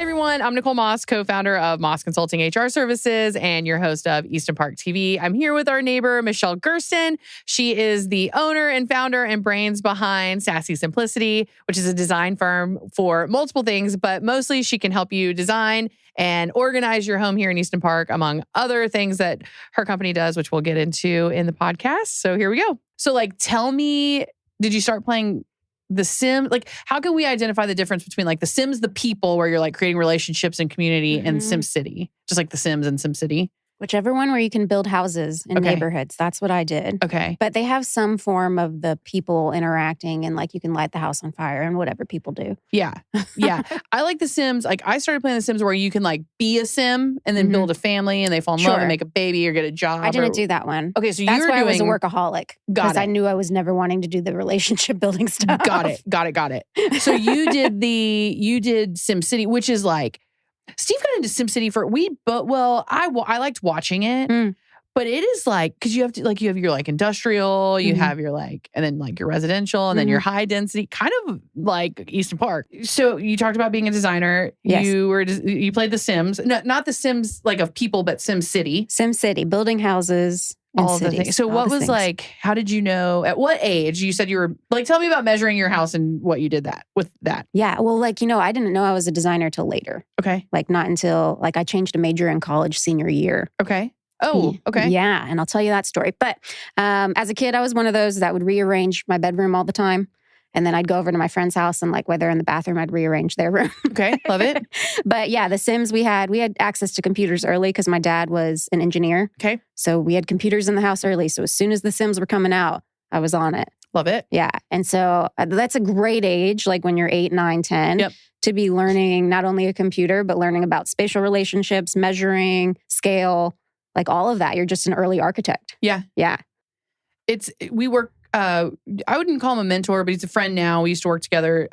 Hey everyone, I'm Nicole Moss, co-founder of Moss Consulting HR Services and your host of Easton Park TV. I'm here with our neighbor, Michelle Gersten. She is the owner and founder and brains behind Sassy Simplicity, which is a design firm for multiple things, but mostly she can help you design and organize your home here in Easton Park, among other things that her company does, which we'll get into in the podcast. So here we go. So tell me, did you start playing The Sims? How can we identify the difference between The Sims, the people, where you're creating relationships and community, and SimCity? Just like The Sims and SimCity? Whichever one where you can build houses in neighborhoods. That's what I did. Okay. But they have some form of the people interacting and you can light the house on fire and whatever people do. Yeah. Yeah. I like The Sims. I started playing The Sims where you can be a Sim and then build a family and they fall in love and make a baby or get a job. I didn't do that one. Okay. So that's you were why doing... I was a workaholic. Because I knew I was never wanting to do the relationship building stuff. Got it. So you did SimCity, which is Steve got into SimCity I liked watching it, but it is because you have to you have your industrial, you have your and then your residential, and then your high density, kind of like Easton Park. So you talked about being a designer. Yes. You played The Sims, not The Sims of people, but SimCity. SimCity, building houses. All of the things. So what was how did you know, at what age you said you were, tell me about measuring your house and what you did with that. Yeah. Well, I didn't know I was a designer till later. Okay. Not until, I changed a major in college senior year. Okay. Oh, okay. Yeah. And I'll tell you that story. But as a kid, I was one of those that would rearrange my bedroom all the time. And then I'd go over to my friend's house and while they're in the bathroom, I'd rearrange their room. Okay, love it. But yeah, The Sims, we had access to computers early because my dad was an engineer. Okay. So we had computers in the house early. So as soon as The Sims were coming out, I was on it. Love it. Yeah. And so that's a great age, when you're 8, 9, 10, to be learning not only a computer, but learning about spatial relationships, measuring, scale, all of that. You're just an early architect. Yeah. Yeah. We work, I wouldn't call him a mentor, but he's a friend now. We used to work together.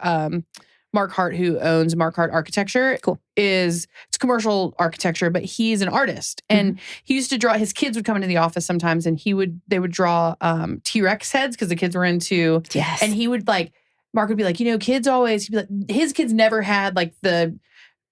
Mark Hart, who owns Mark Hart Architecture, it's commercial architecture, but he's an artist. And he used to draw, his kids would come into the office sometimes and they would draw T-Rex heads because the kids were into, and he would Mark would be kids always, he'd be his kids never had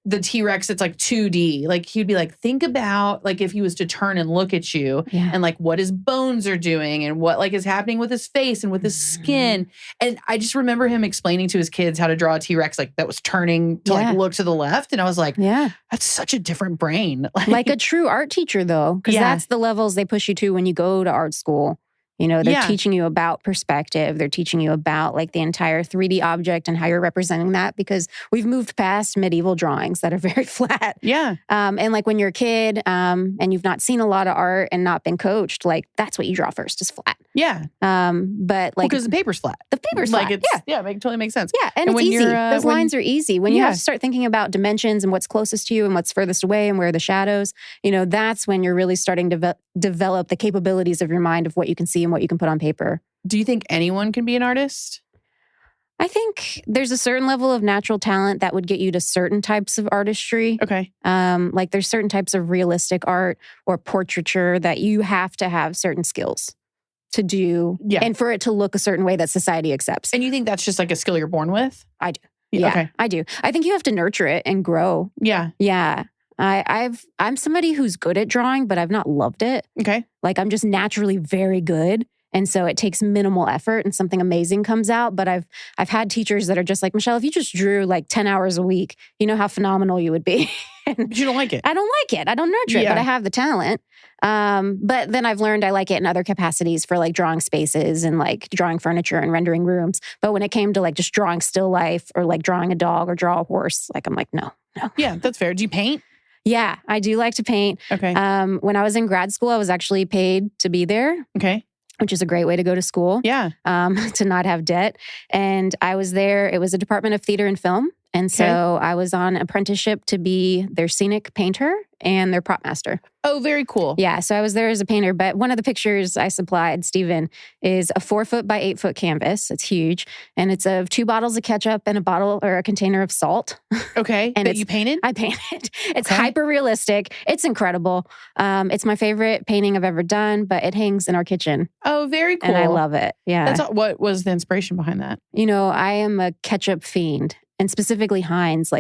the T-Rex that's 2D. He'd be think about if he was to turn and look at you and what his bones are doing and what is happening with his face and with his skin. And I just remember him explaining to his kids how to draw a T-Rex that was turning to look to the left. And I was that's such a different brain. Like a true art teacher though, because that's the levels they push you to when you go to art school. They're teaching you about perspective. They're teaching you about the entire 3D object and how you're representing that, because we've moved past medieval drawings that are very flat. Yeah. And when you're a kid and you've not seen a lot of art and not been coached, that's what you draw first is flat. Yeah. But because the paper's flat. The paper's flat. Yeah, it totally makes sense. Yeah. And it's easy. Those lines are easy. When you have to start thinking about dimensions and what's closest to you and what's furthest away and where are the shadows, that's when you're really starting to develop the capabilities of your mind of what you can see and what you can put on paper. Do you think anyone can be an artist? I think there's a certain level of natural talent that would get you to certain types of artistry. Okay. There's certain types of realistic art or portraiture that you have to have certain skills to do and for it to look a certain way that society accepts. And you think that's just a skill you're born with? I do. Yeah, okay. I do. I think you have to nurture it and grow. Yeah. Yeah. I'm somebody who's good at drawing, but I've not loved it. Okay. I'm just naturally very good. And so it takes minimal effort and something amazing comes out. But I've had teachers that are just Michelle, if you just drew 10 hours a week, you know how phenomenal you would be. But you don't like it. I don't like it. I don't nurture it, but I have the talent. But then I've learned I like it in other capacities for drawing spaces and drawing furniture and rendering rooms. But when it came to just drawing still life or drawing a dog or draw a horse, I'm no. Yeah, that's fair. Do you paint? Yeah, I do like to paint. Okay. When I was in grad school, I was actually paid to be there. Okay. Which is a great way to go to school. Yeah. To not have debt. And I was there. It was a Department of Theater and Film. And so I was on apprenticeship to be their scenic painter and their prop master. Oh, very cool. Yeah. So I was there as a painter. But one of the pictures I supplied, Stephen, is a 4-foot by 8-foot canvas. It's huge. And it's of 2 bottles of ketchup and a bottle or a container of salt. Okay. And you painted? I painted. It's hyper realistic. It's incredible. It's my favorite painting I've ever done, but it hangs in our kitchen. Oh, very cool. And I love it. Yeah. What was the inspiration behind that? I am a ketchup fiend. And specifically Heinz,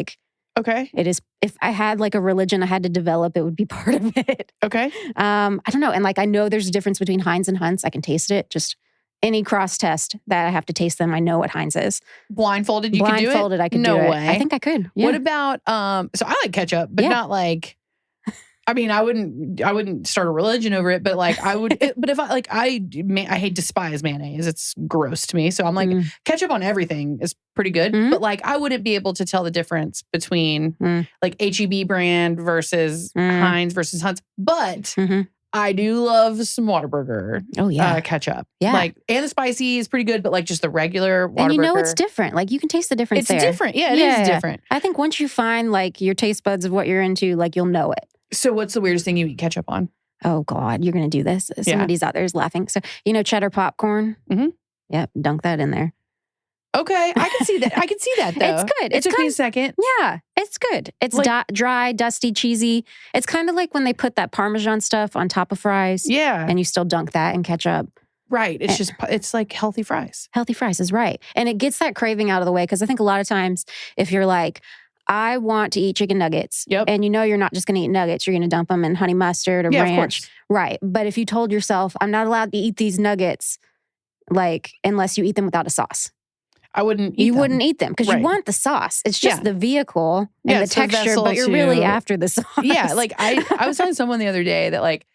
Okay. It is, if I had like a religion I had to develop, it would be part of it. Okay. I don't know. And like, I know there's a difference between Heinz and Hunt's. I can taste it. Just any cross test that I have to taste them, I know what Heinz is. Blindfolded, you could do it? Blindfolded, I could do it. No way. I think I could. Yeah. What about, so I like ketchup, but not like, I mean, I wouldn't start a religion over it, but like I would, but if I despise mayonnaise. It's gross to me. So I'm like, ketchup on everything is pretty good. But like, I wouldn't be able to tell the difference between like H-E-B brand versus Heinz versus Hunt's. But I do love some Whataburger ketchup. Yeah. Like, and the spicy is pretty good, but like just the regular Whataburger. And you know it's different. Like you can taste the difference there. It's different. Yeah, it is different. I think once you find like your taste buds of what you're into, like you'll know it. So what's the weirdest thing you eat ketchup on? Oh God, you're going to do this. Somebody's out there is laughing. So, cheddar popcorn? Yep, dunk that in there. Okay, I can see that. I can see that though. It's good. It took me a second. Yeah, it's good. It's like, dry, dusty, cheesy. It's kind of like when they put that Parmesan stuff on top of fries. Yeah. And you still dunk that in ketchup. Right. It's like healthy fries. Healthy fries is right. And it gets that craving out of the way because I think a lot of times if you're like, I want to eat chicken nuggets. Yep. And you're not just going to eat nuggets. You're going to dump them in honey mustard or ranch. Of course. Right. But if you told yourself, I'm not allowed to eat these nuggets, like, unless you eat them without a sauce. I wouldn't eat them. You wouldn't eat them because you want the sauce. It's just the vehicle and the texture, but you're really after the sauce. Yeah. Like I was telling someone the other day that like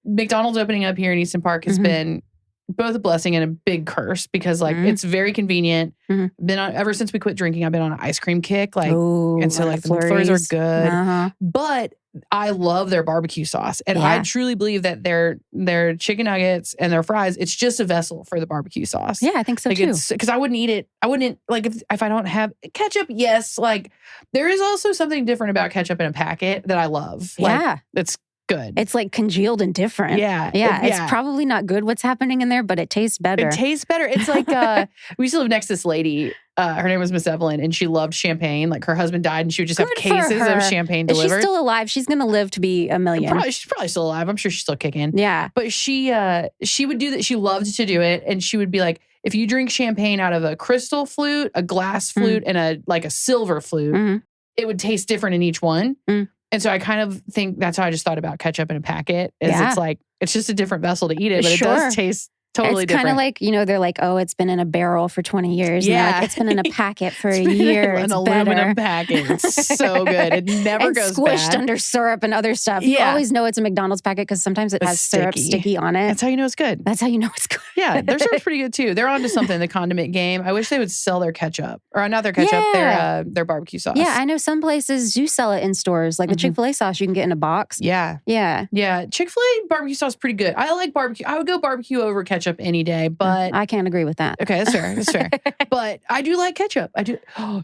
McDonald's opening up here in Easton Park has been both a blessing and a big curse because like it's very convenient. Been on ever since we quit drinking. I've been on an ice cream kick, like, and so like the McFlurries are good. But I love their barbecue sauce, and I truly believe that their chicken nuggets and their fries, it's just a vessel for the barbecue sauce. Yeah, I think so too. Because I wouldn't eat it. I wouldn't like if I don't have ketchup. Yes, like there is also something different about ketchup in a packet that I love. Like, it's good. It's like congealed and different. Yeah. It's probably not good what's happening in there, but it tastes better. It tastes better. It's like, we used to live next to this lady. Her name was Miss Evelyn, and she loved champagne. Like her husband died, and she would just have cases of champagne delivered. If she's still alive, she's going to live to be a million. She's probably still alive. I'm sure she's still kicking. Yeah. But she would do that. She loved to do it. And she would be like, if you drink champagne out of a crystal flute, a glass flute, and a silver flute, it would taste different in each one. And so I kind of think that's how I just thought about ketchup in a packet. It's like, it's just a different vessel to eat it, but it does taste totally different. It's kind of like, they're like, oh, it's been in a barrel for 20 years. Yeah. Like, it's been in a packet for a year. It's an aluminum packet. It's so good. It never goes squished bad. Under syrup and other stuff. You always know it's a McDonald's packet because sometimes it has syrup sticky on it. That's how you know it's good. That's how you know it's good. Yeah, their syrup's pretty good too. They're onto something, the condiment game. I wish they would sell their ketchup. Or not their ketchup, their barbecue sauce. Yeah, I know some places do sell it in stores. Like the Chick-fil-A sauce you can get in a box. Yeah. Chick-fil-A barbecue sauce is pretty good. I like barbecue. I would go barbecue over ketchup any day, but I can't agree with that. Okay, that's fair. But I do like ketchup. I do.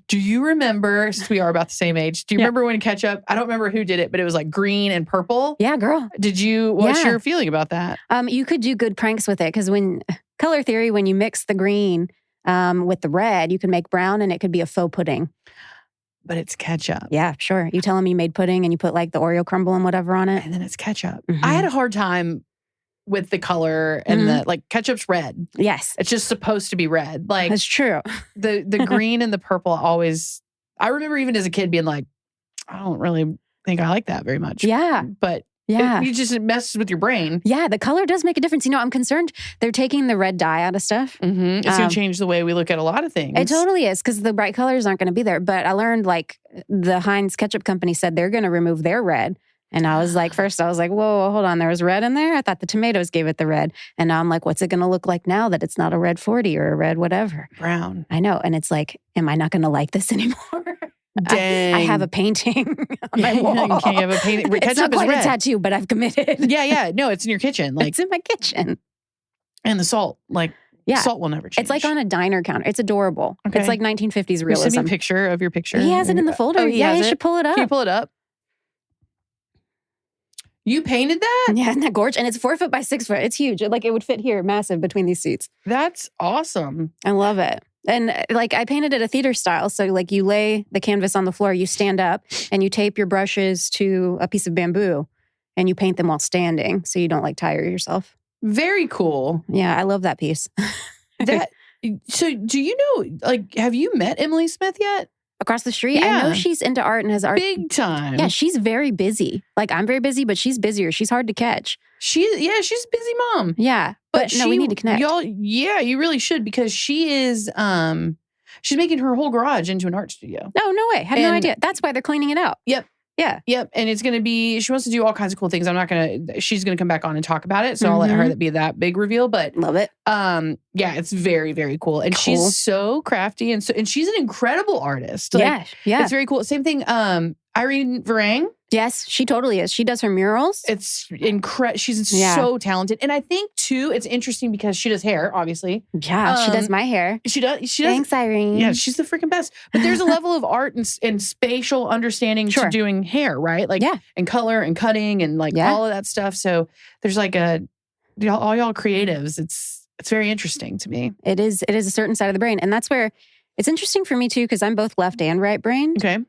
Do you remember, since we are about the same age, do you remember when ketchup, I don't remember who did it, but it was like green and purple? Yeah, girl. What's your feeling about that? You could do good pranks with it because when color theory, when you mix the green with the red, you can make brown and it could be a faux pudding. But it's ketchup. Yeah, sure. You tell them you made pudding and you put like the Oreo crumble and whatever on it. And then it's ketchup. I had a hard time with the color and the like ketchup's red. Yes. It's just supposed to be red. Like that's true. The green and the purple always, I remember even as a kid being like, I don't really think I like that very much. Yeah. But it messes with your brain. Yeah, the color does make a difference. I'm concerned they're taking the red dye out of stuff. It's going to change the way we look at a lot of things. It totally is because the bright colors aren't going to be there. But I learned like the Heinz ketchup company said they're going to remove their red. And I was like, first I was like, whoa, hold on. There was red in there? I thought the tomatoes gave it the red. And now I'm like, what's it going to look like now that it's not a red 40 or a red whatever? Brown. I know. And it's like, am I not going to like this anymore? Dang. I have a painting on my wall. You can't have a painting. It's not quite a tattoo, but I've committed. Yeah. No, it's in your kitchen. Like it's in my kitchen. And the salt, salt will never change. It's like on a diner counter. It's adorable. Okay. It's like 1950s realism. Send me a picture of your picture. He has it in the folder. Oh, you should pull it up. Can you pull it up? You painted that? Yeah, isn't that gorgeous? And it's 4 foot by 6 foot. It's huge. Like it would fit here, massive between these seats. That's awesome. I love it. And like I painted it a theater style. So like you lay the canvas on the floor, you stand up and you tape your brushes to a piece of bamboo and you paint them while standing so you don't like tire yourself. Very cool. Yeah, I love that piece. So do you know, like, have you met Emily Smith yet? across the street. Yeah. I know she's into art and has art. Big time. Yeah, she's very busy. Like I'm very busy, but she's busier. She's hard to catch. She's a busy mom. Yeah. But no, we need to connect. Y'all, yeah, you really should, because she is she's making her whole garage into an art studio. No way. Had no idea. That's why they're cleaning it out. Yep. Yeah. Yep. And it's going to be, she wants to do all kinds of cool things. She's going to come back on and talk about it. So I'll let her be that big reveal. But love it. Yeah, it's very, very cool. And she's so crafty. And she's an incredible artist. Like, yeah. It's very cool. Same thing. Irene Varang. Yes, she totally is. She does her murals. It's incredible. She's so talented. And I think too, it's interesting because she does hair, obviously. Yeah, she does my hair. She does. Thanks, Irene. Yeah, she's the freaking best. But there's a level of art and spatial understanding to doing hair, right? Like, and color and cutting and like all of that stuff. So there's like all y'all creatives. It's very interesting to me. It is a certain side of the brain. And that's where it's interesting for me too, because I'm both left and right brain. Okay.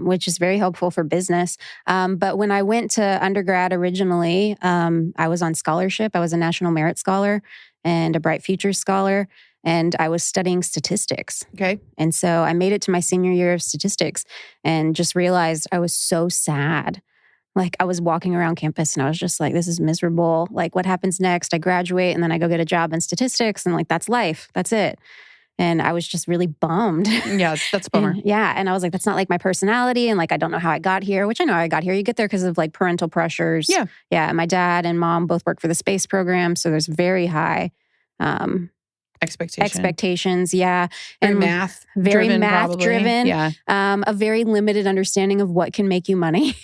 Which is very helpful for business. But when I went to undergrad originally, I was on scholarship. I was a National Merit Scholar and a Bright Futures Scholar, and I was studying statistics. Okay. And so I made it to my senior year of statistics and just realized I was so sad. Like I was walking around campus and I was just like, this is miserable. Like what happens next? I graduate and then I go get a job in statistics and like, that's life. That's it. And I was just really bummed. Yeah, that's a bummer. And I was like, that's not like my personality. And like, I don't know how I got here, which I know how I got here. You get there because of like parental pressures. Yeah. Yeah. My dad and mom both work for the space program. So there's very high expectations. Yeah. Very math driven. Yeah. A very limited understanding of what can make you money.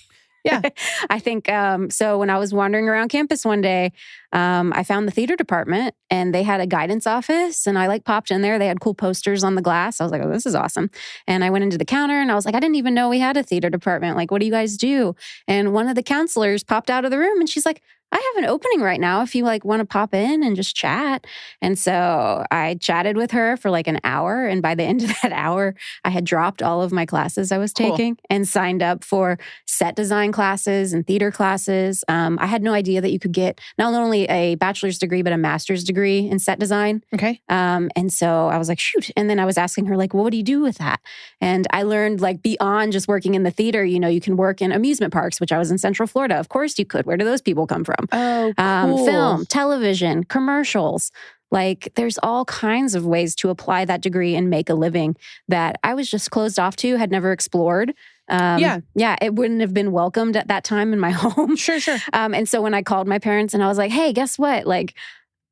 Yeah. I think, so when I was wandering around campus one day, I found the theater department and they had a guidance office and I like popped in there. They had cool posters on the glass. I was like, oh, this is awesome. And I went into the counter and I was like, I didn't even know we had a theater department. Like, what do you guys do? And one of the counselors popped out of the room and she's like, I have an opening right now if you like want to pop in and just chat. And so I chatted with her for like an hour. And by the end of that hour, I had dropped all of my classes I was taking and signed up for set design classes and theater classes. I had no idea that you could get not only a bachelor's degree, but a master's degree in set design. Okay. And so I was like, shoot. And then I was asking her like, well, what do you do with that? And I learned like beyond just working in the theater, you know, you can work in amusement parks, which I was in Central Florida. Of course you could. Where do those people come from? Oh, cool. Film, television, commercials. Like there's all kinds of ways to apply that degree and make a living that I was just closed off to, had never explored. Yeah, it wouldn't have been welcomed at that time in my home. Sure. And so when I called my parents and I was like, hey, guess what? Like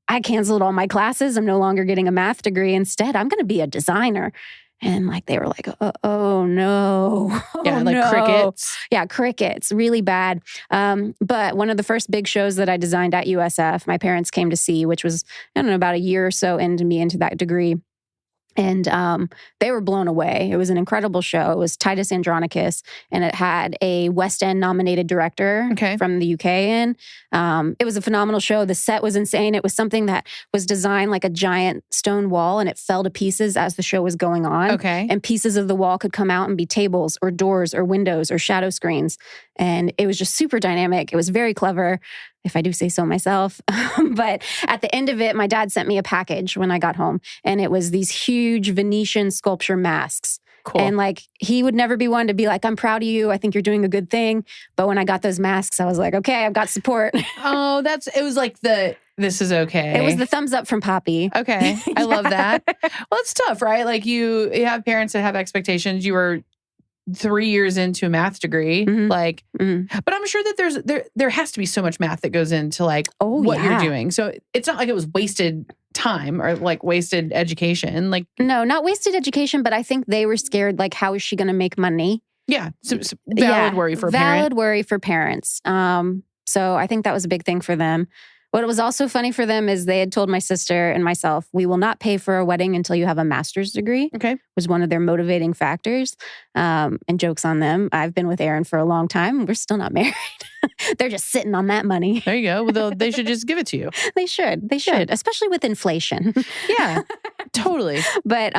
I canceled all my classes. I'm no longer getting a math degree. Instead, I'm going to be a designer. And like, they were like, oh no. Yeah, like crickets. Yeah, crickets, really bad. But one of the first big shows that I designed at USF, my parents came to see, which was, I don't know, about a year or so into me into that degree. And they were blown away. It was an incredible show. It was Titus Andronicus, and it had a West End nominated director from the UK in. It was a phenomenal show. The set was insane. It was something that was designed like a giant stone wall, and it fell to pieces as the show was going on. Okay. And pieces of the wall could come out and be tables or doors or windows or shadow screens. And it was just super dynamic. It was very clever, if I do say so myself. But at the end of it, my dad sent me a package when I got home, and it was these huge Venetian sculpture masks. Cool. And like, he would never be one to be like, I'm proud of you. I think you're doing a good thing. But when I got those masks, I was like, okay, I've got support. Oh, it was like this is okay. It was the thumbs up from Poppy. Okay. I love that. Well, it's tough, right? Like you have parents that have expectations. You were 3 years into a math degree, but I'm sure that there has to be so much math that goes into like what you're doing. So it's not like it was wasted time or like wasted education. Like no, not wasted education, but I think they were scared. Like, how is she going to make money? Yeah, so valid worry for parents. Valid worry for parents. So I think that was a big thing for them. What was also funny for them is they had told my sister and myself, we will not pay for a wedding until you have a master's degree. Okay. Was one of their motivating factors. And jokes on them. I've been with Aaron for a long time. We're still not married. They're just sitting on that money. There you go. Well, they should just give it to you. They should, especially with inflation. Yeah, totally. But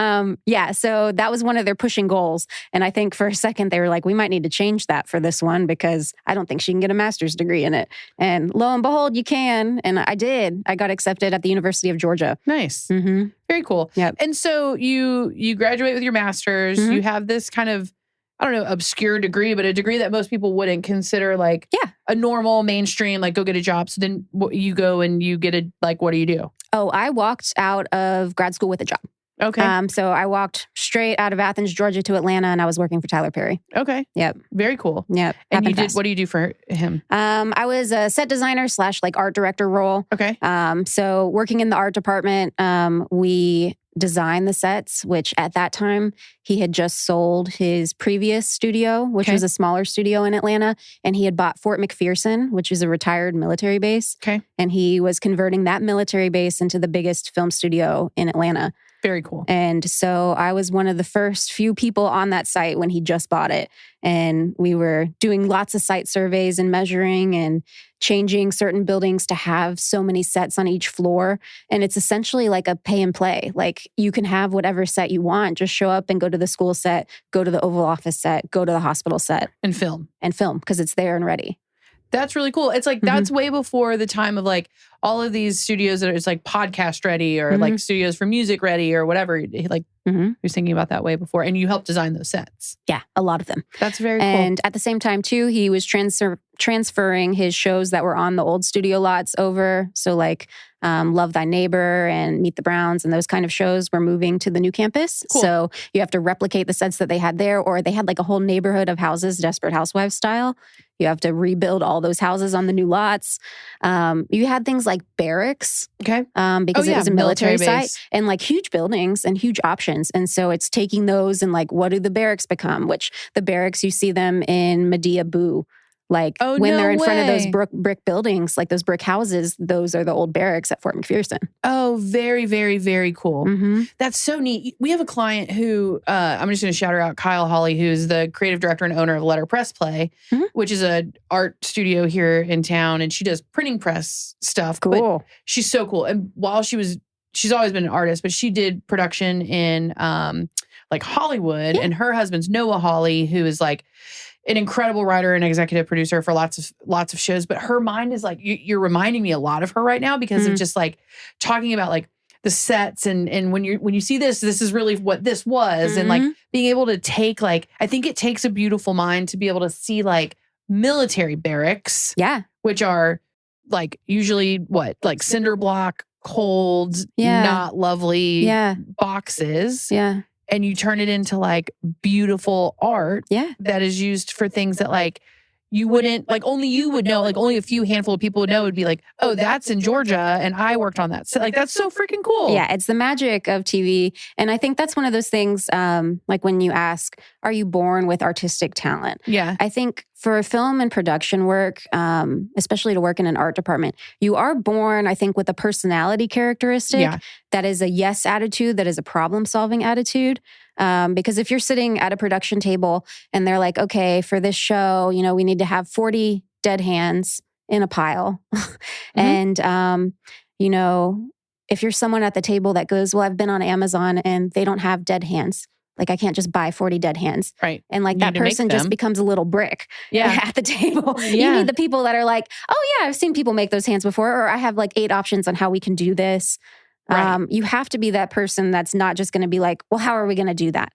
so that was one of their pushing goals. And I think for a second they were like, we might need to change that for this one because I don't think she can get a master's degree in it. And lo and behold, you can. And I did. I got accepted at the University of Georgia. Nice. Mm-hmm. Very cool. Yep. And so you graduate with your master's. Mm-hmm. You have this kind of, I don't know, obscure degree, but a degree that most people wouldn't consider like a normal mainstream, like go get a job. So then you go and you get what do you do? Oh, I walked out of grad school with a job. Okay. So I walked straight out of Athens, Georgia to Atlanta, and I was working for Tyler Perry. Okay. Yep. Very cool. Yep. And what do you do for him? I was a set designer / like art director role. Okay. So working in the art department, we designed the sets, which at that time he had just sold his previous studio, which was a smaller studio in Atlanta. And he had bought Fort McPherson, which is a retired military base. Okay. And he was converting that military base into the biggest film studio in Atlanta. Very cool. And so I was one of the first few people on that site when he just bought it. And we were doing lots of site surveys and measuring and changing certain buildings to have so many sets on each floor. And it's essentially like a pay and play. Like you can have whatever set you want. Just show up and go to the school set, go to the Oval Office set, go to the hospital set. And film because it's there and ready. That's really cool. It's like, that's way before the time of like all of these studios that are, it's like podcast ready or like studios for music ready or whatever. Like you're thinking about that way before. And you helped design those sets. Yeah, a lot of them. That's very cool. And at the same time too, he was transferring his shows that were on the old studio lots over. So like Love Thy Neighbor and Meet the Browns and those kind of shows were moving to the new campus. Cool. So you have to replicate the sets that they had there, or they had like a whole neighborhood of houses, Desperate Housewives style. You have to rebuild all those houses on the new lots. You had things like barracks, because it was a military site, and like huge buildings and huge options. And so it's taking those and like, what do the barracks become? Which the barracks, you see them in Medea Boo. Like when they're in front of those brick buildings, like those brick houses, those are the old barracks at Fort McPherson. Oh, very, very, very cool. Mm-hmm. That's so neat. We have a client who, I'm just going to shout her out, Kyle Hawley, who's the creative director and owner of Letter Press Play, which is an art studio here in town. And she does printing press stuff. Cool. But she's so cool. And while she's always been an artist, but she did production in like Hollywood. And her husband's Noah Hawley, who is like an incredible writer and executive producer for lots of shows. But her mind is like, you're reminding me a lot of her right now because of just like talking about like the sets and when you see this is really what this was. And like being able to take like, I think it takes a beautiful mind to be able to see like military barracks. Yeah. Which are like usually like cinder block, cold, not lovely boxes. Yeah. And you turn it into like beautiful art that is used for things that like you wouldn't, like only you would know, like only a few handful of people would know. Would be like, oh, that's in Georgia and I worked on that. So like, that's so freaking cool. Yeah, it's the magic of TV. And I think that's one of those things, like when you ask, are you born with artistic talent? Yeah. I think for film and production work, especially to work in an art department, you are born, I think, with a personality characteristic that is a yes attitude, that is a problem-solving attitude. Because if you're sitting at a production table and they're like, okay, for this show, we need to have 40 dead hands in a pile. And, if you're someone at the table that goes, well, I've been on Amazon and they don't have dead hands. Like I can't just buy 40 dead hands. Right. And like that person just becomes a little brick at the table. You need the people that are like, oh yeah, I've seen people make those hands before, or I have like 8 options on how we can do this. Right. You have to be that person that's not just going to be like, well, how are we going to do that?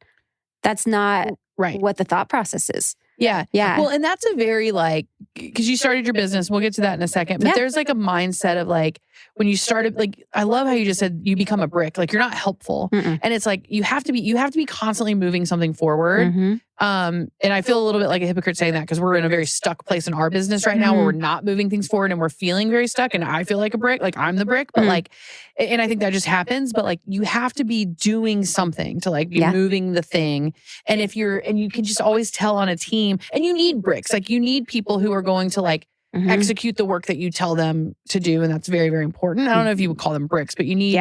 That's not what the thought process is. Yeah. Yeah. Well, and that's a very like, because you started your business, we'll get to that in a second, but there's like a mindset of like, when you started, like, I love how you just said you become a brick, like you're not helpful. And it's like, you have to be constantly moving something forward. And I feel a little bit like a hypocrite saying that because we're in a very stuck place in our business right now where we're not moving things forward and we're feeling very stuck. And I feel like a brick, like I'm the brick, but like, and I think that just happens, but like you have to be doing something to like be moving the thing. And you can just always tell on a team, and you need bricks, like you need people who are going to like execute the work that you tell them to do. And that's very, very important. I don't know if you would call them bricks, but you need,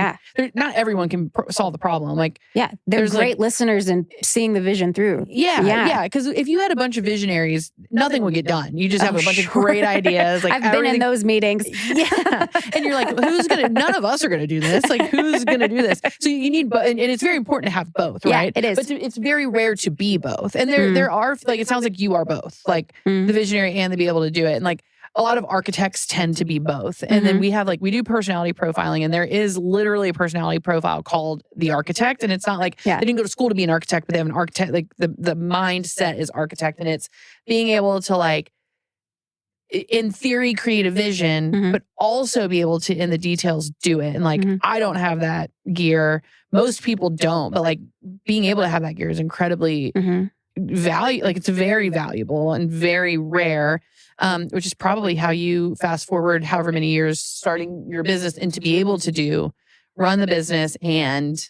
not everyone can solve the problem. Like, they're great listeners and seeing the vision through. Yeah. Because if you had a bunch of visionaries, nothing would get done. You just have a bunch of great ideas. Like I've been in those meetings. And you're like, none of us are going to do this. Like, who's going to do this? So you need both. And it's very important to have both, right? It is. But it's very rare to be both. And there are, like, it sounds like you are both, like the visionary and to be able to do it. And like, a lot of architects tend to be both. And then we do personality profiling, and there is literally a personality profile called the architect. And it's not like they didn't go to school to be an architect, but they have an architect, like the mindset is architect. And it's being able to, like, in theory, create a vision, but also be able to, in the details, do it. And like, I don't have that gear. Most people don't, but like being able to have that gear is incredibly it's very valuable and very rare. Which is probably how you fast forward however many years starting your business and to be able to run the business and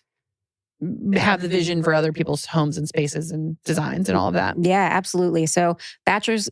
have the vision for other people's homes and spaces and designs and all of that. Yeah, absolutely. So bachelor's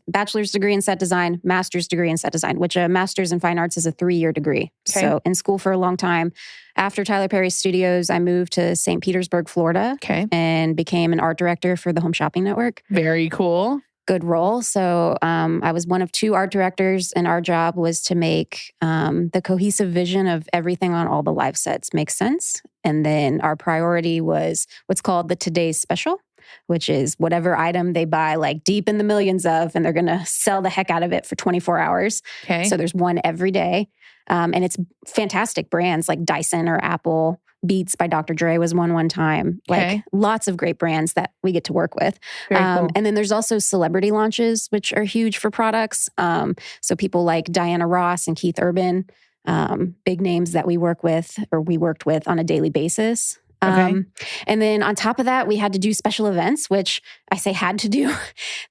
degree in set design, master's degree in set design, which a master's in fine arts is a 3-year degree. Okay. So in school for a long time. After Tyler Perry Studios, I moved to St. Petersburg, Florida, and became an art director for the Home Shopping Network. Very cool. Good role. So I was one of 2 art directors, and our job was to make the cohesive vision of everything on all the live sets make sense. And then our priority was what's called the Today's Special, which is whatever item they buy like deep in the millions of, and they're going to sell the heck out of it for 24 hours. Okay. So there's one every day. And it's fantastic brands like Dyson or Apple. Beats by Dr. Dre was one time. Like lots of great brands that we get to work with. Cool. And then there's also celebrity launches, which are huge for products. So people like Diana Ross and Keith Urban, big names that we worked with on a daily basis. And then on top of that, we had to do special events, which I say had to do.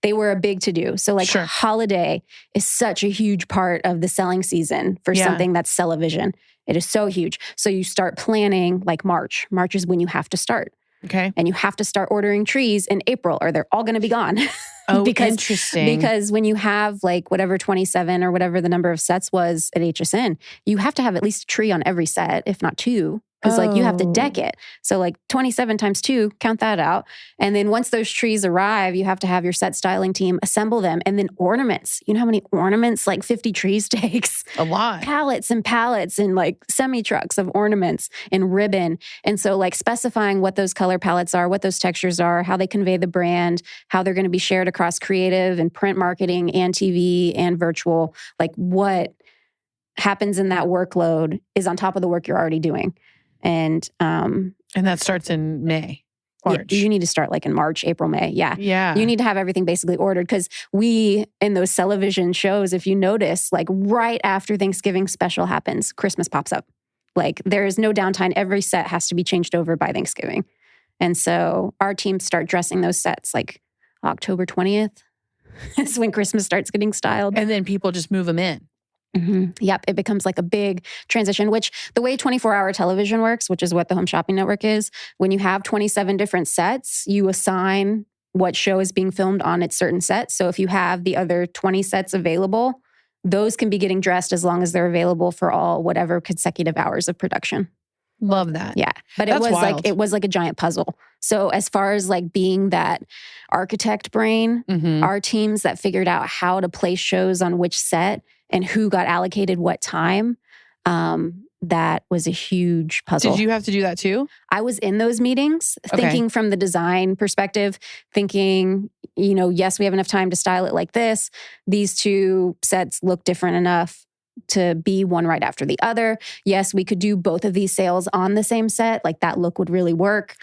They were a big to do. So like holiday is such a huge part of the selling season for something that's sell-a-vision. It is so huge. So you start planning like March. March is when you have to start. Okay. And you have to start ordering trees in April or they're all going to be gone. Oh, interesting. Because when you have like whatever 27 or whatever the number of sets was at HSN, you have to have at least a tree on every set, if not 2. Because like you have to deck it. So like 27 times 2, count that out. And then once those trees arrive, you have to have your set styling team assemble them. And then ornaments. You know how many ornaments like 50 trees takes? A lot. Pallets and pallets and like semi-trucks of ornaments and ribbon. And so like specifying what those color palettes are, what those textures are, how they convey the brand, how they're going to be shared across creative and print marketing and TV and virtual. Like what happens in that workload is on top of the work you're already doing. And that starts in May, March. You need to start like in March, April, May. Yeah. You need to have everything basically ordered because we, in those television shows, if you notice, like right after Thanksgiving special happens, Christmas pops up. Like there is no downtime. Every set has to be changed over by Thanksgiving. And so our teams start dressing those sets like October 20th is when Christmas starts getting styled. And then people just move them in. Mm-hmm. Yep. It becomes like a big transition, which the way 24-hour television works, which is what the Home Shopping Network is, when you have 27 different sets, you assign what show is being filmed on its certain set. So if you have the other 20 sets available, those can be getting dressed as long as they're available for all whatever consecutive hours of production. Love that. Yeah. But it was like a giant puzzle. So as far as like being that architect brain, our teams that figured out how to place shows on which set and who got allocated what time, that was a huge puzzle. Did you have to do that too? I was in those meetings thinking from the design perspective, thinking, yes, we have enough time to style it like this. These 2 sets look different enough to be one right after the other. Yes, we could do both of these sales on the same set. Like that look would really work.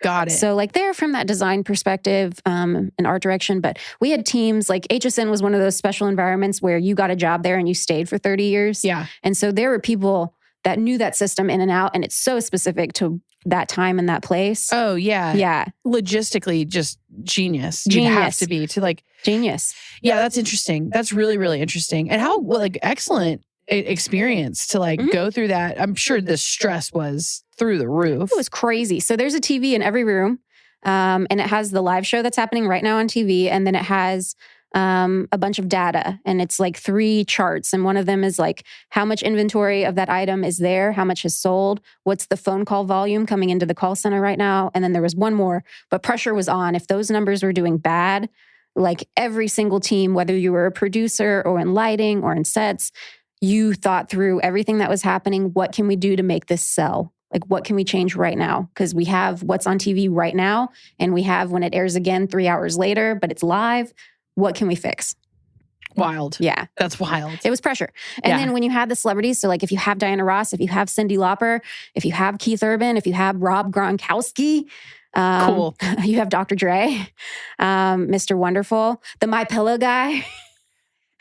Got it. So like there from that design perspective and art direction, but we had teams like HSN was one of those special environments where you got a job there and you stayed for 30 years. Yeah. And so there were people that knew that system in and out, and it's so specific to that time and that place. Oh, yeah. Yeah. Logistically, just genius. You have to be to like... Genius. Yeah, that's interesting. That's really, really interesting. And how excellent experience to like go through that. I'm sure the stress was through the roof. It was crazy. So there's a TV in every room, and it has the live show that's happening right now on TV, and then it has a bunch of data, and it's like 3 charts. And one of them is like how much inventory of that item is there, how much is sold, what's the phone call volume coming into the call center right now. And then there was one more, but pressure was on. If those numbers were doing bad, like every single team, whether you were a producer or in lighting or in sets, you thought through everything that was happening. What can we do to make this sell? Like, what can we change right now? Because we have what's on TV right now, and we have when it airs again 3 hours later, but it's live. What can we fix? Wild. Yeah. That's wild. It was pressure. And then when you have the celebrities, so like if you have Diana Ross, if you have Cyndi Lauper, if you have Keith Urban, if you have Rob Gronkowski, cool. You have Dr. Dre, Mr. Wonderful, the My Pillow guy.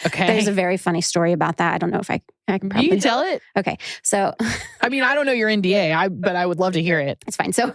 Okay. There's a very funny story about that. I don't know if I can probably... You tell it? Okay. So... I mean, I don't know your NDA, but I would love to hear it. It's fine. So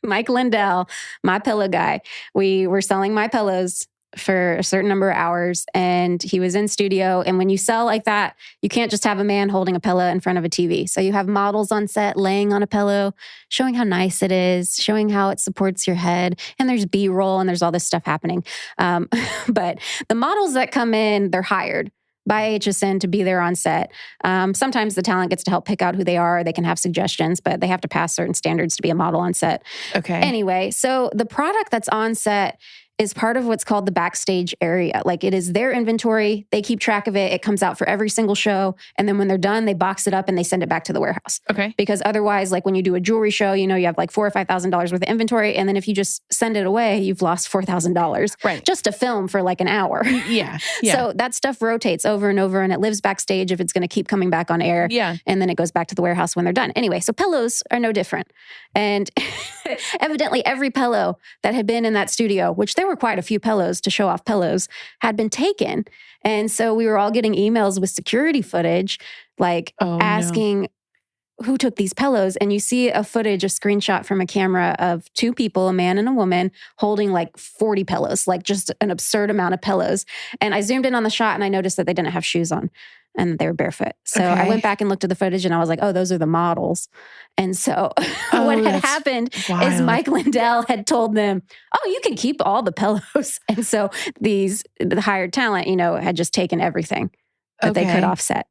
Mike Lindell, My Pillow guy, we were selling My Pillows for a certain number of hours, and he was in studio. And when you sell like that, you can't just have a man holding a pillow in front of a TV. So you have models on set laying on a pillow, showing how nice it is, showing how it supports your head. And there's B-roll and there's all this stuff happening. But the models that come in, they're hired by HSN to be there on set. Sometimes the talent gets to help pick out who they are. They can have suggestions, but they have to pass certain standards to be a model on set. Okay. Anyway, so the product that's on set is part of what's called the backstage area. Like, it is their inventory. They keep track of it. It comes out for every single show. And then when they're done, they box it up and they send it back to the warehouse. Okay. Because otherwise, like when you do a jewelry show, you know, you have like $4,000 or $5,000 worth of inventory. And then if you just send it away, you've lost $4,000 right. just to film for like an hour. Yeah. So that stuff rotates over and over, and it lives backstage if it's going to keep coming back on air. Yeah. And then it goes back to the warehouse when they're done. Anyway, so pillows are no different. And evidently every pillow that had been in that studio, which there were quite a few pillows to show off pillows, had been taken. And so we were all getting emails with security footage, like asking who took these pillows. And you see a screenshot from a camera of 2 people, a man and a woman, holding like 40 pillows, like just an absurd amount of pillows. And I zoomed in on the shot and I noticed that they didn't have shoes on and they were barefoot. So I went back and looked at the footage and I was like, oh, those are the models. And so what had happened is Mike Lindell had told them, oh, you can keep all the pillows. And so the hired talent, you know, had just taken everything that they could offset.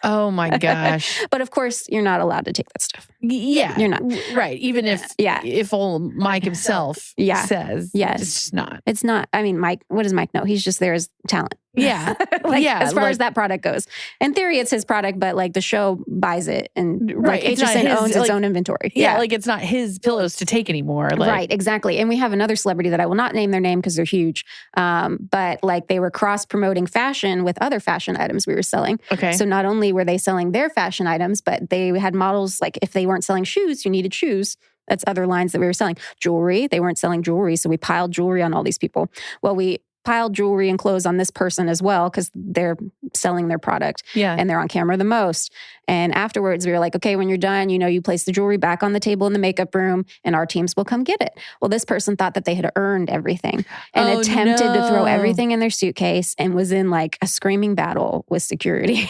Oh my gosh. But of course, you're not allowed to take that stuff. Yeah. You're not. Right. Even if old Mike himself says, it's just not. It's not. I mean, Mike, what does Mike know? He's just there as talent. Yeah. As far as that product goes. In theory, it's his product, but like the show buys it and like HSN owns its own inventory. Yeah. Like it's not his pillows to take anymore. Like, right. Exactly. And we have another celebrity that I will not name their name because they're huge. But like they were cross-promoting fashion with other fashion items we were selling. Okay. So not only were they selling their fashion items, but they had models, like if they weren't selling shoes, you needed shoes. That's other lines that we were selling. Jewelry, they weren't selling jewelry. So we piled jewelry on all these people. Well, we piled jewelry and clothes on this person as well because they're selling their product and they're on camera the most. And afterwards, we were like, okay, when you're done, you know, you place the jewelry back on the table in the makeup room and our teams will come get it. Well, this person thought that they had earned everything and attempted to throw everything in their suitcase and was in like a screaming battle with security.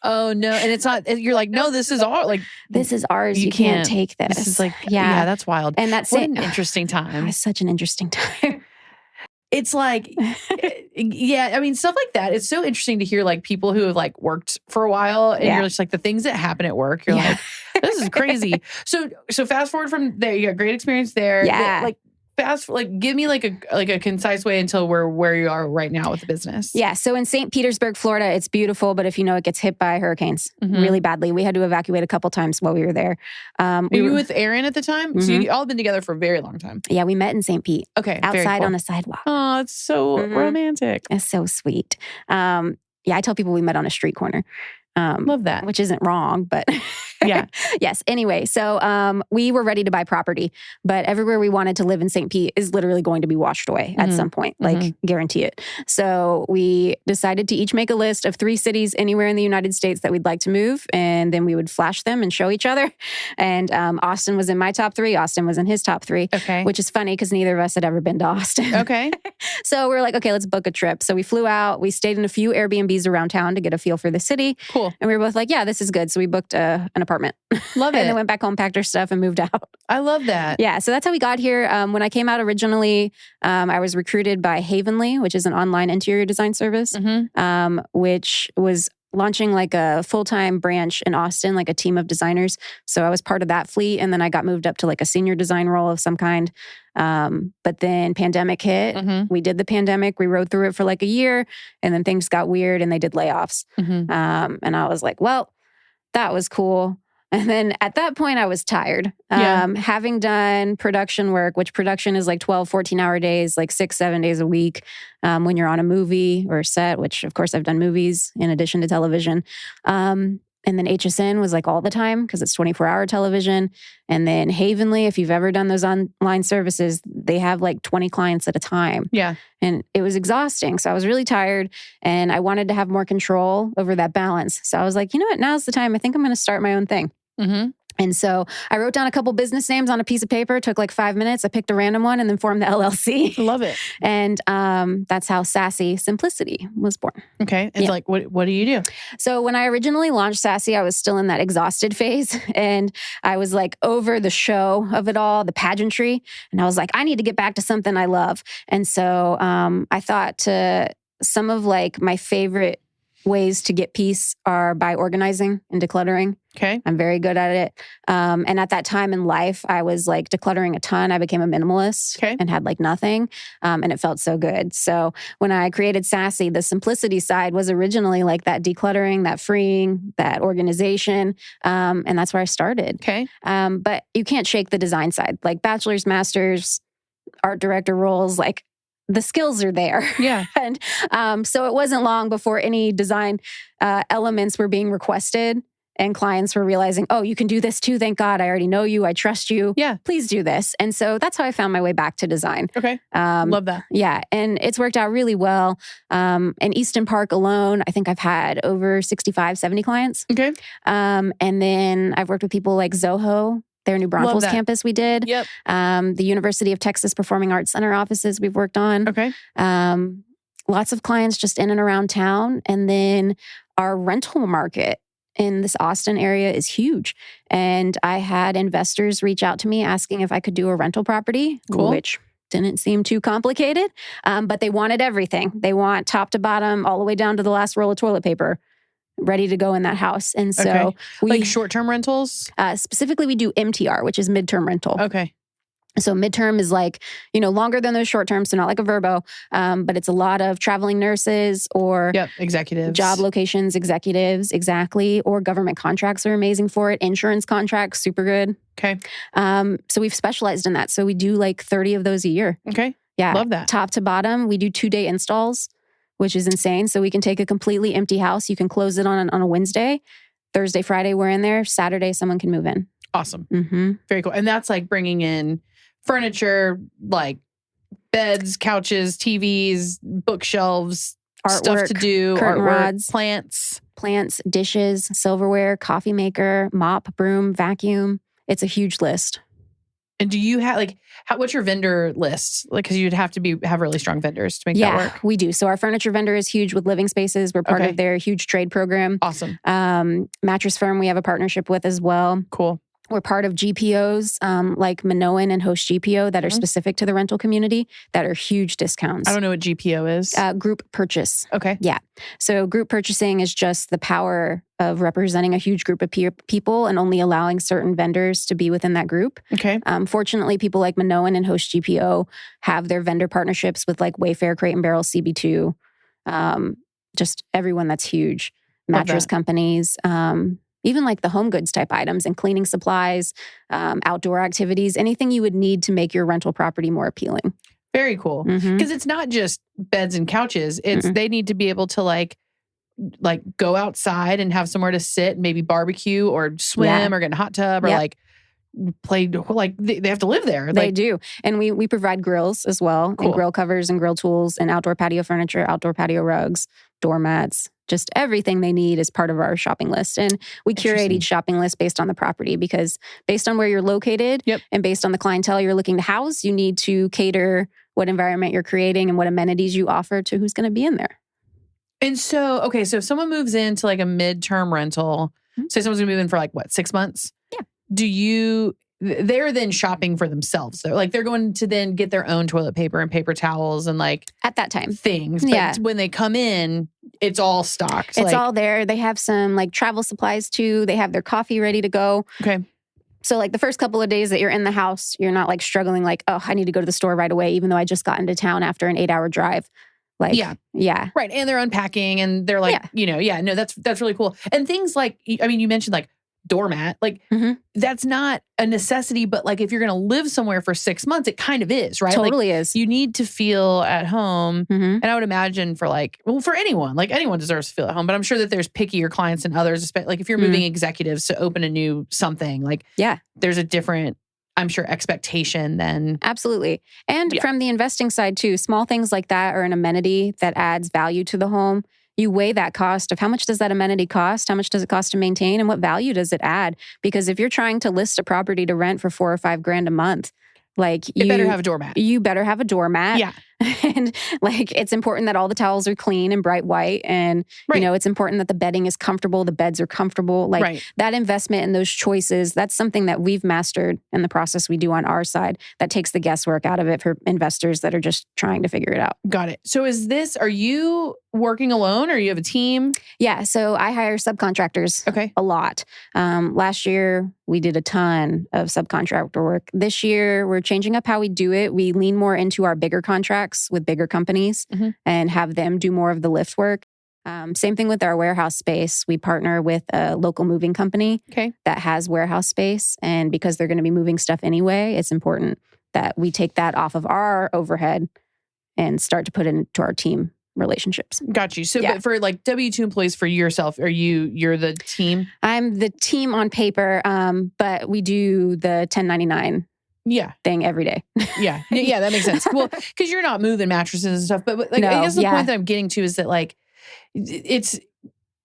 Oh no. And it's not, you're like, no, this is ours. Like, this is ours. You can't take this. This is like, yeah, that's wild. And that's an interesting time. It's such an interesting time. It's like, I mean, stuff like that. It's so interesting to hear like people who have like worked for a while and you're just like the things that happen at work. You're like, this is crazy. So fast forward from there, you got great experience there. Yeah. Give me like a concise way until where you are right now with the business. Yeah. So in St. Petersburg, Florida, it's beautiful, but if you know, it gets hit by hurricanes really badly. We had to evacuate a couple times while we were there. Were you with Aaron at the time? Mm-hmm. So you all been together for a very long time. Yeah, we met in St. Pete. Okay. Outside on a sidewalk. Oh, it's so romantic. It's so sweet. I tell people we met on a street corner. Love that. Which isn't wrong, but yeah. Yes. Anyway, so we were ready to buy property, but everywhere we wanted to live in St. Pete is literally going to be washed away at some point, like guarantee it. So we decided to each make a list of 3 cities anywhere in the United States that we'd like to move. And then we would flash them and show each other. And Austin was in my top 3. Austin was in his top 3, which is funny because neither of us had ever been to Austin. Okay. So we were like, okay, let's book a trip. So we flew out. We stayed in a few Airbnbs around town to get a feel for the city. Cool. And we were both like, yeah, this is good. So we booked an apartment apartment. Love it. And then went back home, packed our stuff, and moved out. I love that. Yeah. So that's how we got here. When I came out originally, I was recruited by Havenly, which is an online interior design service, which was launching like a full-time branch in Austin, like a team of designers. So I was part of that fleet. And then I got moved up to like a senior design role of some kind. But then pandemic hit. We did the pandemic. We rode through it for like a year. And then things got weird and they did layoffs. And I was like, well, that was cool. And then at that point, I was tired. Having done production work, which production is like 12, 14-hour days, like 6-7 days a week when you're on a movie or a set, which of course I've done movies in addition to television. And then HSN was like all the time because it's 24-hour television. And then Havenly, if you've ever done those online services, they have like 20 clients at a time. Yeah. And it was exhausting. So I was really tired and I wanted to have more control over that balance. So I was like, you know what? Now's the time. I think I'm going to start my own thing. And so I wrote down a couple business names on a piece of paper. It took like 5 minutes. I picked a random one and then formed the LLC. Love it. And that's how Sassy Simplicity was born. Okay. It's like, what do you do? So when I originally launched Sassy, I was still in that exhausted phase. And I was like over the show of it all, the pageantry. And I was like, I need to get back to something I love. And so I thought some of like my favorite ways to get peace are by organizing and decluttering. Okay. I'm very good at it. And at that time in life, I was like decluttering a ton. I became a minimalist and had like nothing. And it felt so good. So when I created Sassy, the simplicity side was originally like that decluttering, that freeing, that organization. And that's where I started. Okay. But you can't shake the design side. Like bachelor's, master's, art director roles, like the skills are there. Yeah. And so it wasn't long before any design elements were being requested and clients were realizing, oh, you can do this too. Thank God. I already know you. I trust you. Yeah. Please do this. And so that's how I found my way back to design. Okay. Love that. Yeah. And it's worked out really well. In Easton Park alone, I think I've had over 65, 70 clients. Okay. And then I've worked with people like Zoho. Their New Braunfels campus we did. Yep. The University of Texas Performing Arts Center offices we've worked on. Okay. Lots of clients just in and around town. And then our rental market in this Austin area is huge. And I had investors reach out to me asking if I could do a rental property, which didn't seem too complicated. But they wanted everything. They want top to bottom, all the way down to the last roll of toilet paper, ready to go in that house. And so we like short-term rentals? Specifically, we do MTR, which is midterm rental. Okay. So midterm is like, longer than those short terms. So not like a Verbo, but it's a lot of traveling nurses or executives, job locations, executives, exactly. Or government contracts are amazing for it. Insurance contracts, super good. Okay. So we've specialized in that. So we do like 30 of those a year. Okay. Yeah. Love that. Top to bottom, we do 2-day installs, which is insane. So we can take a completely empty house. You can close it on a Wednesday. Thursday, Friday, we're in there. Saturday, someone can move in. Awesome. Mm-hmm. Very cool. And that's like bringing in furniture, like beds, couches, TVs, bookshelves, artwork, stuff to do, curtain artwork, rods, plants, dishes, silverware, coffee maker, mop, broom, vacuum. It's a huge list. And do you have what's your vendor list? Like, because you'd have to have really strong vendors to make that work. Yeah, we do. So our furniture vendor is huge with Living Spaces. We're part of their huge trade program. Awesome. Mattress firm we have a partnership with as well. Cool. We're part of GPOs like Minoan and Host GPO that are specific to the rental community that are huge discounts. I don't know what GPO is. Group purchase. Okay. Yeah. So group purchasing is just the power of representing a huge group of people and only allowing certain vendors to be within that group. Okay. Fortunately, people like Minoan and Host GPO have their vendor partnerships with like Wayfair, Crate and Barrel, CB2, just everyone that's huge. Mattress companies, even like the home goods type items and cleaning supplies, outdoor activities, anything you would need to make your rental property more appealing. Very cool. Because it's not just beds and couches. It's they need to be able to like go outside and have somewhere to sit, maybe barbecue or swim or get in a hot tub or like play. Like they have to live there. They do. And we provide grills as well, and grill covers and grill tools and outdoor patio furniture, outdoor patio rugs, doormats. Just everything they need is part of our shopping list. And we curate each shopping list based on the property because based on where you're located and based on the clientele you're looking to house, you need to cater what environment you're creating and what amenities you offer to who's going to be in there. And so, so if someone moves into like a midterm rental, say someone's gonna move in for like what, 6 months? Yeah. They're then shopping for themselves. So like they're going to then get their own toilet paper and paper towels and like at that time things. But when they come in, it's all stocked. It's all there. They have some like travel supplies too. They have their coffee ready to go. Okay. So like the first couple of days that you're in the house, you're not like struggling like, oh, I need to go to the store right away, even though I just got into town after an 8-hour drive. Like, yeah. Right. And they're unpacking and they're like, no, that's really cool. And things like, I mean, you mentioned like doormat, like that's not a necessity, but like if you're going to live somewhere for 6 months, it kind of is, right? Totally like, is. You need to feel at home. And I would imagine for anyone, like anyone deserves to feel at home, but I'm sure that there's pickier clients than others. Like if you're moving executives to open a new something, like there's a different, I'm sure, expectation than. Absolutely. And from the investing side too, small things like that are an amenity that adds value to the home. You weigh that cost of how much does that amenity cost? How much does it cost to maintain? And what value does it add? Because if you're trying to list a property to rent for $4 or $5 grand a month, like you better have a doormat. You better have a doormat. Yeah. And like, it's important that all the towels are clean and bright white. And, it's important that the bedding is comfortable. The beds are comfortable. Like that investment in those choices, that's something that we've mastered in the process we do on our side. That takes the guesswork out of it for investors that are just trying to figure it out. Got it. So are you working alone or you have a team? Yeah. So I hire subcontractors a lot. Last year, we did a ton of subcontractor work. This year, we're changing up how we do it. We lean more into our bigger contracts with bigger companies and have them do more of the lift work. Same thing with our warehouse space. We partner with a local moving company that has warehouse space. And because they're going to be moving stuff anyway, it's important that we take that off of our overhead and start to put it into our team relationships. Got you. So but for like W-2 employees for yourself, you're the team? I'm the team on paper, but we do the 1099 thing every day. Yeah, that makes sense. Well, because you're not moving mattresses and stuff, but like I guess the point that I'm getting to is that like it's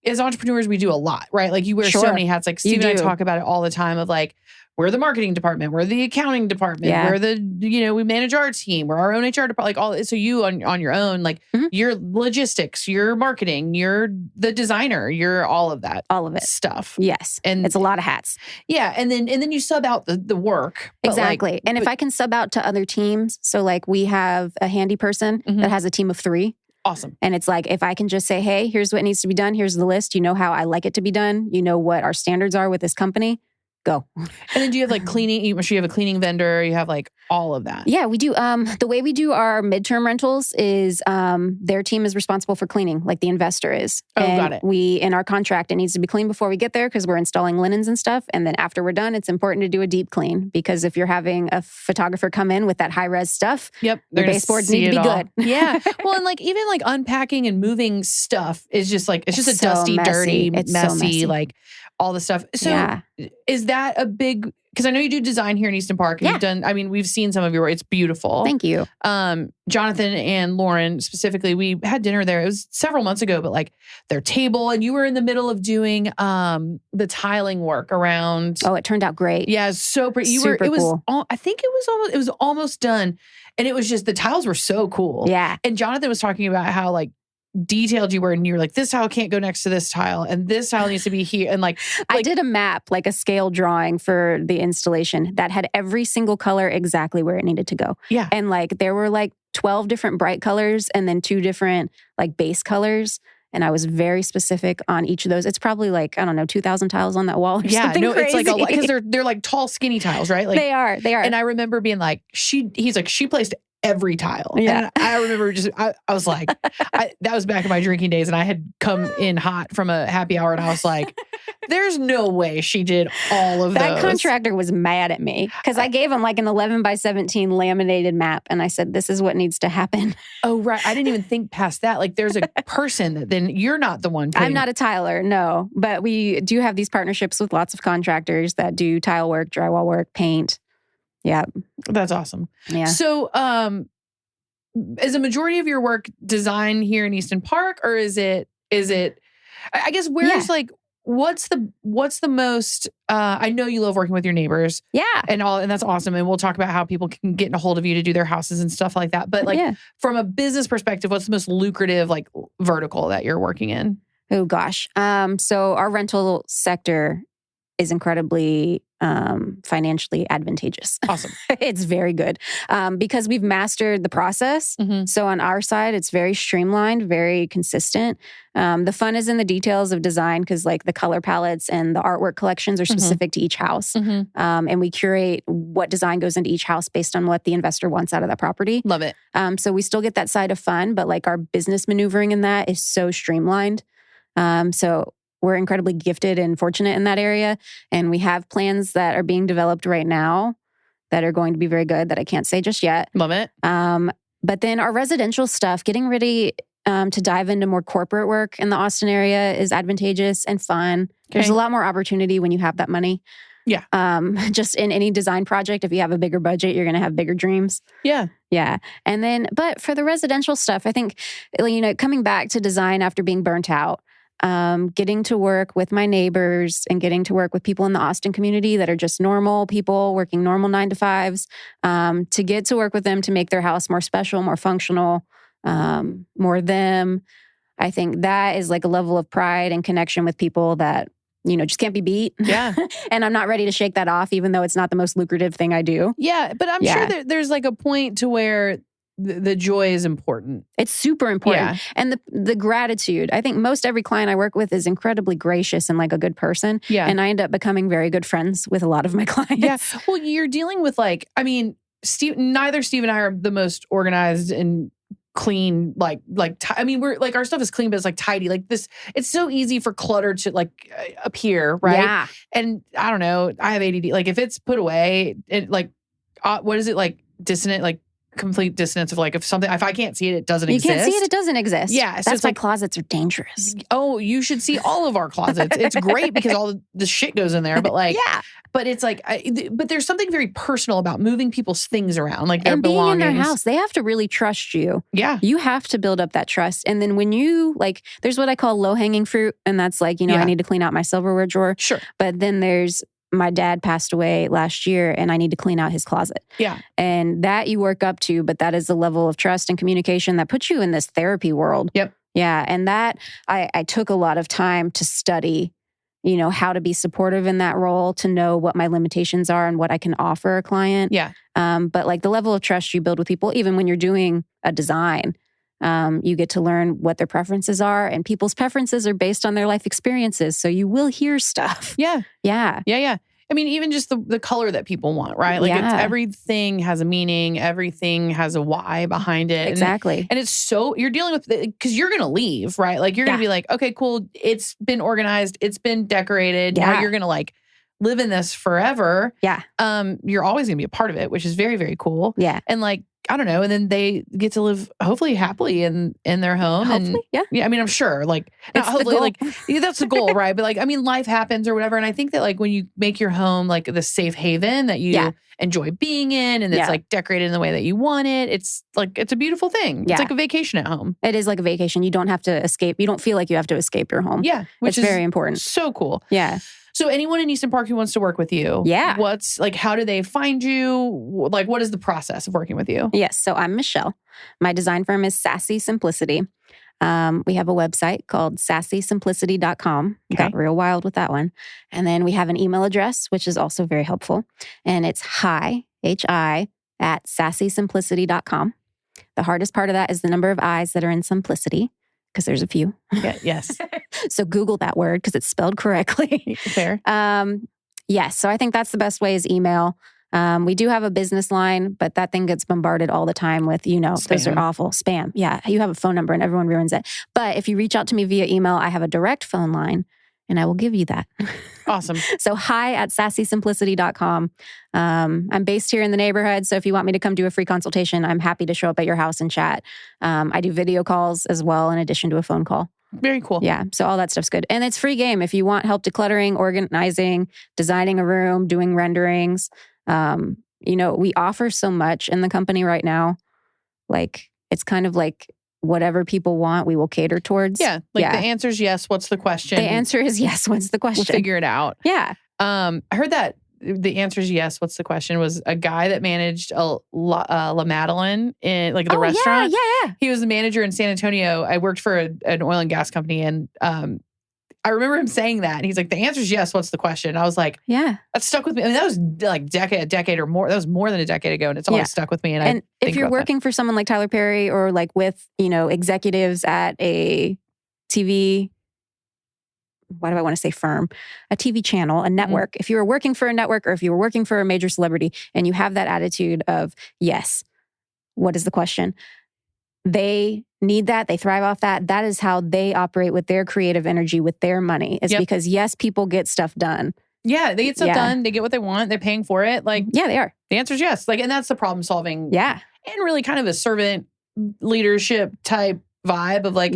as entrepreneurs we do a lot, right? Like you wear so many hats. Like Steve and I talk about it all the time of like we're the marketing department, we're the accounting department, we're the we manage our team, we're our own HR department, like all. So you on your own, like you're logistics, you're marketing, you're the designer, you're all of that, stuff. Yes, and it's a lot of hats. Yeah, and then you sub out the work exactly. Like, and if I can sub out to other teams, so like we have a handy person that has a team of 3. Awesome. And it's like, if I can just say, hey, here's what needs to be done. Here's the list. You know how I like it to be done. You know what our standards are with this company. Go. And then do you have like cleaning? You have a cleaning vendor. You have like all of that. Yeah, we do. The way we do our midterm rentals is their team is responsible for cleaning, like the investor is. And got it. We, in our contract, it needs to be clean before we get there because we're installing linens and stuff. And then after we're done, it's important to do a deep clean because if you're having a photographer come in with that high res stuff, the baseboards need to be good. Yeah. Well, and like even like unpacking and moving stuff is just like, it's just a dusty, dirty, messy, like all the stuff. So is that a big, because I know you do design here in Easton Park. And you've done, I mean, we've seen some of your work. It's beautiful. Thank you. Jonathan and Lauren specifically, we had dinner there. It was several months ago, but like their table, and you were in the middle of doing the tiling work around. Oh, it turned out great. Yeah, so pretty. I think it was almost done. And it was just, the tiles were so cool. Yeah. And Jonathan was talking about how like detailed you were, and you were like, this tile can't go next to this tile, and this tile needs to be here. And like I did a map, like a scale drawing for the installation that had every single color exactly where it needed to go. Yeah. And like there were like 12 different bright colors and then 2 different like base colors. And I was very specific on each of those. It's probably like, I don't know, 2,000 tiles on that wall or something crazy. It's like a lot, because they're like tall, skinny tiles, right? Like they are. And I remember being like, he's like, she placed every tile. Yeah. And I remember I was like, that was back in my drinking days, and I had come in hot from a happy hour, and I was like, there's no way she did all of that. Those. Contractor was mad at me because I gave him like an 11x17 laminated map, and I said, this is what needs to happen. Oh, right. I didn't even think past that. Like there's a person that then you're not the one. I'm not a tiler, no. But we do have these partnerships with lots of contractors that do tile work, drywall work, paint. Yeah. That's awesome. Yeah. So, is a majority of your work design here in Easton Park, or is it, I guess, where's like, what's the most, I know you love working with your neighbors. Yeah. And that's awesome. And we'll talk about how people can get a hold of you to do their houses and stuff like that. But like from a business perspective, what's the most lucrative, like vertical that you're working in? Oh gosh. So our rental sector is incredibly financially advantageous. Awesome. It's very good because we've mastered the process. Mm-hmm. So on our side, it's very streamlined, very consistent. The fun is in the details of design because like the color palettes and the artwork collections are specific to each house. And we curate what design goes into each house based on what the investor wants out of that property. Love it. So we still get that side of fun, but like our business maneuvering in that is so streamlined. So we're incredibly gifted and fortunate in that area. And we have plans that are being developed right now that are going to be very good that I can't say just yet. Love it. But then our residential stuff, getting ready to dive into more corporate work in the Austin area is advantageous and fun. Okay. There's a lot more opportunity when you have that money. Yeah. Just in any design project, if you have a bigger budget, you're going to have bigger dreams. Yeah. Yeah. And then, but for the residential stuff, I think, coming back to design after being burnt out, getting to work with my neighbors and getting to work with people in the Austin community that are just normal people working normal 9 to 5s, to get to work with them to make their house more special, more functional, more them. I think that is like a level of pride and connection with people that, just can't be beat. Yeah. And I'm not ready to shake that off, even though it's not the most lucrative thing I do. Yeah. But I'm sure that there's like a point to where the joy is important. It's super important. Yeah. And the gratitude. I think most every client I work with is incredibly gracious and like a good person. Yeah. And I end up becoming very good friends with a lot of my clients. Yeah. Well, you're dealing with neither Steve and I are the most organized and clean, we're like, our stuff is clean, but it's like tidy. Like this, it's so easy for clutter to like appear, right? Yeah. And I don't know, I have ADD. Like if it's put away, it like, what is it like dissonant, like complete dissonance of like if I can't see it, it doesn't exist. You can't see it doesn't exist. Yeah. So that's why closets are dangerous. Oh, you should see all of our closets. It's great because all the shit goes in there. But like, yeah. But it's like, but there's something very personal about moving people's things around, like their belongings. Being in their house, they have to really trust you. Yeah. You have to build up that trust. And then when you there's what I call low-hanging fruit. And that's like, I need to clean out my silverware drawer. Sure. But then there's, my dad passed away last year and I need to clean out his closet. Yeah. And that you work up to, but that is the level of trust and communication that puts you in this therapy world. Yep. Yeah. And that I took a lot of time to study, how to be supportive in that role, to know what my limitations are and what I can offer a client. Yeah. But like the level of trust you build with people, even when you're doing a design, you get to learn what their preferences are, and people's preferences are based on their life experiences. So you will hear stuff. Yeah. Yeah. Yeah. Yeah. I mean, even just the color that people want, right? Like it's everything has a meaning. Everything has a why behind it. Exactly. And it's so, you're dealing with, because you're going to leave, right? Like you're going to be like, okay, cool. It's been organized. It's been decorated. Yeah. Now you're going to like live in this forever. Yeah. You're always going to be a part of it, which is very, very cool. Yeah. And like, I don't know. And then they get to live hopefully happily in their home. Hopefully, yeah. I mean, I'm sure like not hopefully like that's the goal, right? But like, I mean, life happens or whatever. And I think that like when you make your home like the safe haven that you enjoy being in, and it's like decorated in the way that you want it, it's like, it's a beautiful thing. It's like a vacation at home. It is like a vacation. You don't have to escape. You don't feel like you have to escape your home. Yeah. Which is very important. So cool. Yeah. So anyone in Easton Park who wants to work with you, what's like, how do they find you? Like, what is the process of working with you? Yes. So I'm Michelle. My design firm is Sassy Simplicity. We have a website called sassysimplicity.com. We got real wild with that one. And then we have an email address, which is also very helpful. And it's hi@sassysimplicity.com. The hardest part of that is the number of I's that are in simplicity, because there's a few. Yeah, yes. So Google that word because it's spelled correctly. Fair. Yes. So I think that's the best way is email. We do have a business line, but that thing gets bombarded all the time with, spam. Those are awful. Spam. Yeah. You have a phone number and everyone ruins it. But if you reach out to me via email, I have a direct phone line and I will give you that. Awesome. So hi@sassysimplicity.com. I'm based here in the neighborhood. So if you want me to come do a free consultation, I'm happy to show up at your house and chat. I do video calls as well, in addition to a phone call. Very cool. Yeah. So all that stuff's good. And it's free game. If you want help decluttering, organizing, designing a room, doing renderings, we offer so much in the company right now. Like, it's kind of like whatever people want, we will cater towards. Yeah. The answer is yes. What's the question? The answer is yes. What's the question? We'll figure it out. Yeah. I heard that the answer is yes. What's the question? Was a guy that managed La Madeleine in like the restaurant. Yeah. He was the manager in San Antonio. I worked for an oil and gas company, and I remember him saying that. And he's like, the answer is yes. What's the question? I was like, yeah, that stuck with me. I mean, that was like a decade or more. That was more than a decade ago, and it's always stuck with me. And if you're working for someone like Tyler Perry or like with, executives at a TV, why do I want to say firm? A TV channel, a network. Mm-hmm. If you were working for a network or if you were working for a major celebrity and you have that attitude of, yes, what is the question? They need that. They thrive off that. That is how they operate with their creative energy, with their money. It's because, yes, people get stuff done. Yeah, they get stuff done. They get what they want. They're paying for it. Like, yeah, they are. The answer is yes. Like, and that's the problem solving. Yeah. And really kind of a servant leadership type vibe of like,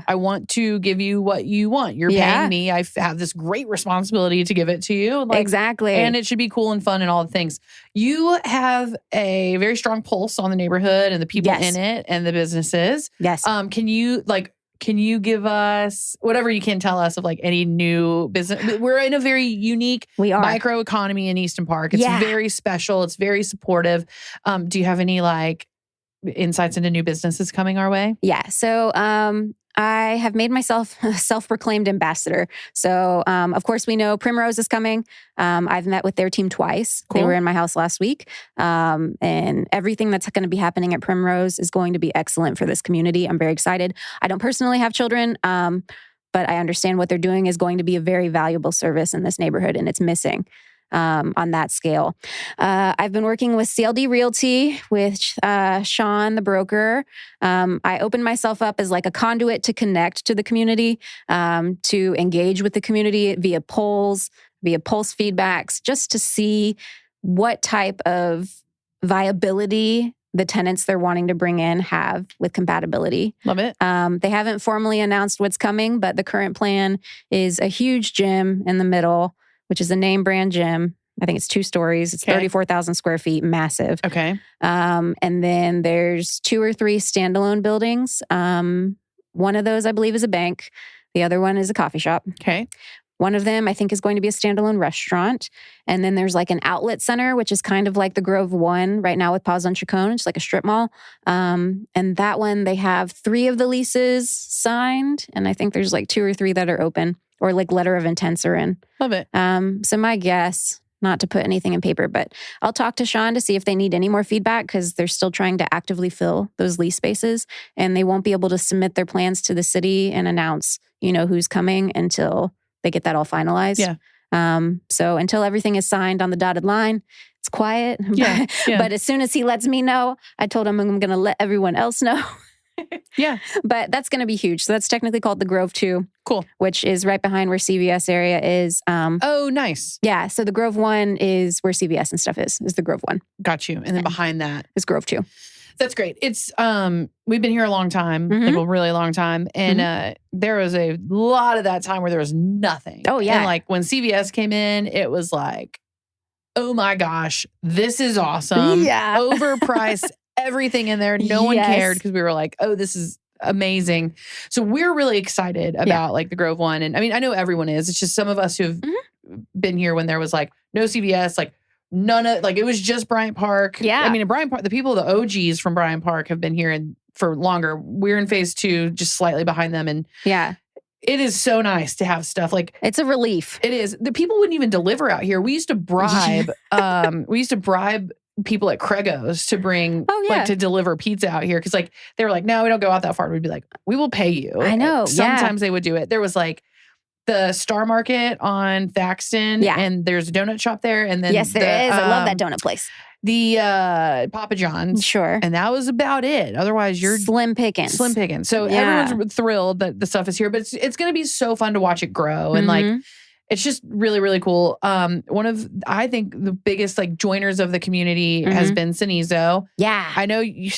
I want to give you what you want. You're paying me. I have this great responsibility to give it to you. Like, exactly. And it should be cool and fun and all the things. You have a very strong pulse on the neighborhood and the people in it and the businesses. Yes. Can you give us whatever you can tell us of like any new business? We're in a very unique micro economy in Easton Park. It's very special. It's very supportive. Do you have any like insights into new businesses coming our way? Yeah. So I have made myself a self-proclaimed ambassador. So of course we know Primrose is coming. I've met with their team twice. Cool. They were in my house last week. And everything that's going to be happening at Primrose is going to be excellent for this community. I'm very excited. I don't personally have children, but I understand what they're doing is going to be a very valuable service in this neighborhood, and it's missing on that scale. I've been working with CLD Realty with Sean, the broker. I opened myself up as like a conduit to connect to the community, to engage with the community via polls, via pulse feedbacks, just to see what type of viability the tenants they're wanting to bring in have with compatibility. Love it. They haven't formally announced what's coming, but the current plan is a huge gym in the middle, which is a name brand gym. I think it's 2 stories. It's 34,000 square feet, massive. Okay. And then there's 2 or 3 standalone buildings. One of those, I believe, is a bank. The other one is a coffee shop. Okay. One of them, I think, is going to be a standalone restaurant. And then there's like an outlet center, which is kind of like the Grove One right now with Paws on Chacon. It's like a strip mall. And that one, they have 3 of the leases signed. And I think there's like 2 or 3 that are open, or like letter of intents are in. Love it. So my guess, not to put anything in paper, but I'll talk to Sean to see if they need any more feedback, because they're still trying to actively fill those lease spaces, and they won't be able to submit their plans to the city and announce, who's coming until they get that all finalized. Yeah. So until everything is signed on the dotted line, it's quiet. Yeah. But as soon as he lets me know, I told him I'm going to let everyone else know. Yeah. But that's going to be huge. So that's technically called the Grove 2. Cool. Which is right behind where CVS area is. Oh, nice. Yeah. So the Grove 1 is where CVS and stuff is the Grove 1. Got you. And then behind that is Grove 2. That's great. It's we've been here a long time, like a really long time. And there was a lot of that time where there was nothing. Oh, yeah. And like when CVS came in, it was like, oh my gosh, this is awesome. Yeah. Overpriced everything in there. No one cared, because we were like, oh, this is amazing. So we're really excited about like the Grove One. And I mean, I know everyone is. It's just some of us who've been here when there was like no CVS, like none of, like it was just Bryant Park. Yeah. I mean, in Bryant Park, the people, the OGs from Bryant Park have been here for longer. We're in phase 2, just slightly behind them. And it is so nice to have stuff like, it's a relief. It is. The people wouldn't even deliver out here. We used to bribe, people at Craigos to bring, like to deliver pizza out here. Cause like, they were like, no, we don't go out that far. We'd be like, we will pay you. I know. Sometimes they would do it. There was like the Star Market on Thaxton and there's a donut shop there. And then yes, there is. I love that donut place. The Papa John's. Sure. And that was about it. Otherwise you're slim pickings. So everyone's thrilled that the stuff is here, but it's going to be so fun to watch it grow. And like, it's just really, really cool. One of, I think, the biggest like joiners of the community has been Cenizo. Yeah. I know you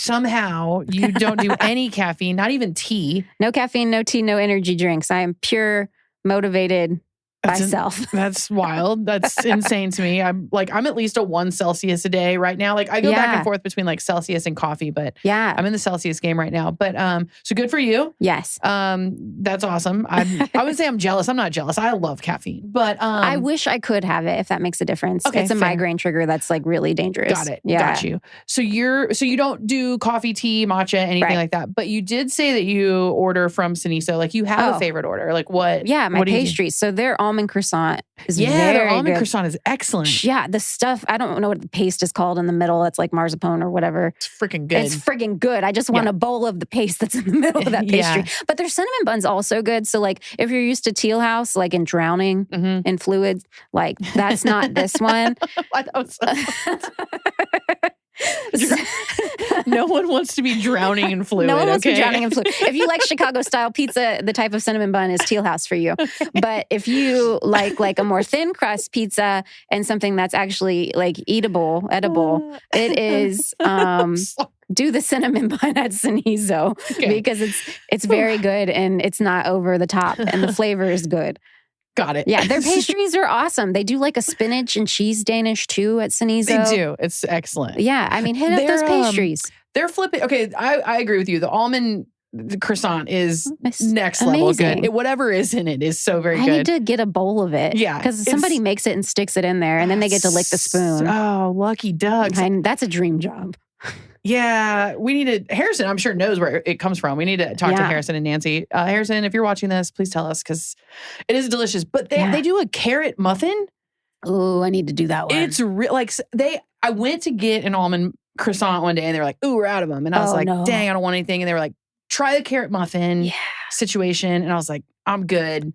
don't do any caffeine, not even tea. No caffeine, no tea, no energy drinks. I am pure, motivated myself. That's wild. That's insane to me. I'm at least a 1 Celsius a day right now. Like I go back and forth between like Celsius and coffee, but I'm in the Celsius game right now. But so good for you. Yes. That's awesome. I would say I'm jealous. I'm not jealous. I love caffeine, but I wish I could have it if that makes a difference. Okay, it's a migraine trigger that's like really dangerous. Got it. Yeah. Got you. So you don't do coffee, tea, matcha, anything like that. But you did say that you order from Siniso. Like you have a favorite order. Like what? Yeah, my pastries. So their almond croissant is very almond good. croissant is excellent. Yeah, the stuff, I don't know what the paste is called in the middle. It's like marzipan or whatever. It's freaking good. It's freaking good. I just want a bowl of the paste that's in the middle of that pastry. But their cinnamon bun's also good. So like if you're used to Teal House, like in drowning in fluids, like that's not this one. No one wants to be drowning in fluid. No one wants to be drowning in fluid. If you like Chicago style pizza, the type of cinnamon bun is Teal House for you. But if you like a more thin crust pizza and something that's actually like edible, it is do the cinnamon bun at Siniso because it's very good and it's not over the top and the flavor is good. Got it. Yeah, their pastries are awesome. They do like a spinach and cheese Danish too at Siniso. They do. It's excellent. Yeah, I mean, hit up those pastries. They're flipping. Okay, I agree with you. The almond croissant is next level good. Whatever is in it is so very good. I need to get a bowl of it. Yeah. Because somebody makes it and sticks it in there and then they get to lick the spoon. Oh, lucky ducks. That's a dream job. Yeah, we need to. Harrison, I'm sure knows where it comes from. We need to talk to Harrison and Nancy. Harrison, if you're watching this, please tell us because it is delicious. But they do a carrot muffin. Oh, I need to do that one. It's like I went to get an almond croissant one day and they were like, "Ooh, we're out of them," and I was like, "Dang, I don't want anything." And they were like, "Try the carrot muffin situation," and I was like, "I'm good."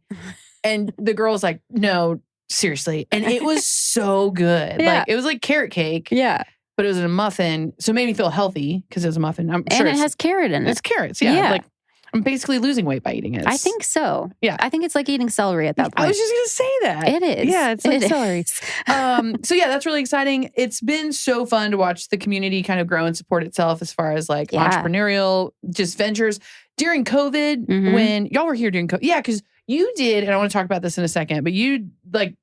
And the girl was like, "No, seriously," and it was so good. Like it was like carrot cake. Yeah. But it was in a muffin, so it made me feel healthy because it was a muffin. I'm sure it has carrot in it. It's carrots, yeah. Like I'm basically losing weight by eating it. I think so. Yeah. I think it's like eating celery at that point. I was just going to say that. It is. Yeah, it's like celery. So yeah, that's really exciting. It's been so fun to watch the community kind of grow and support itself as far as like entrepreneurial just ventures. During COVID, when y'all were here during COVID, because you did, and I want to talk about this in a second, but you like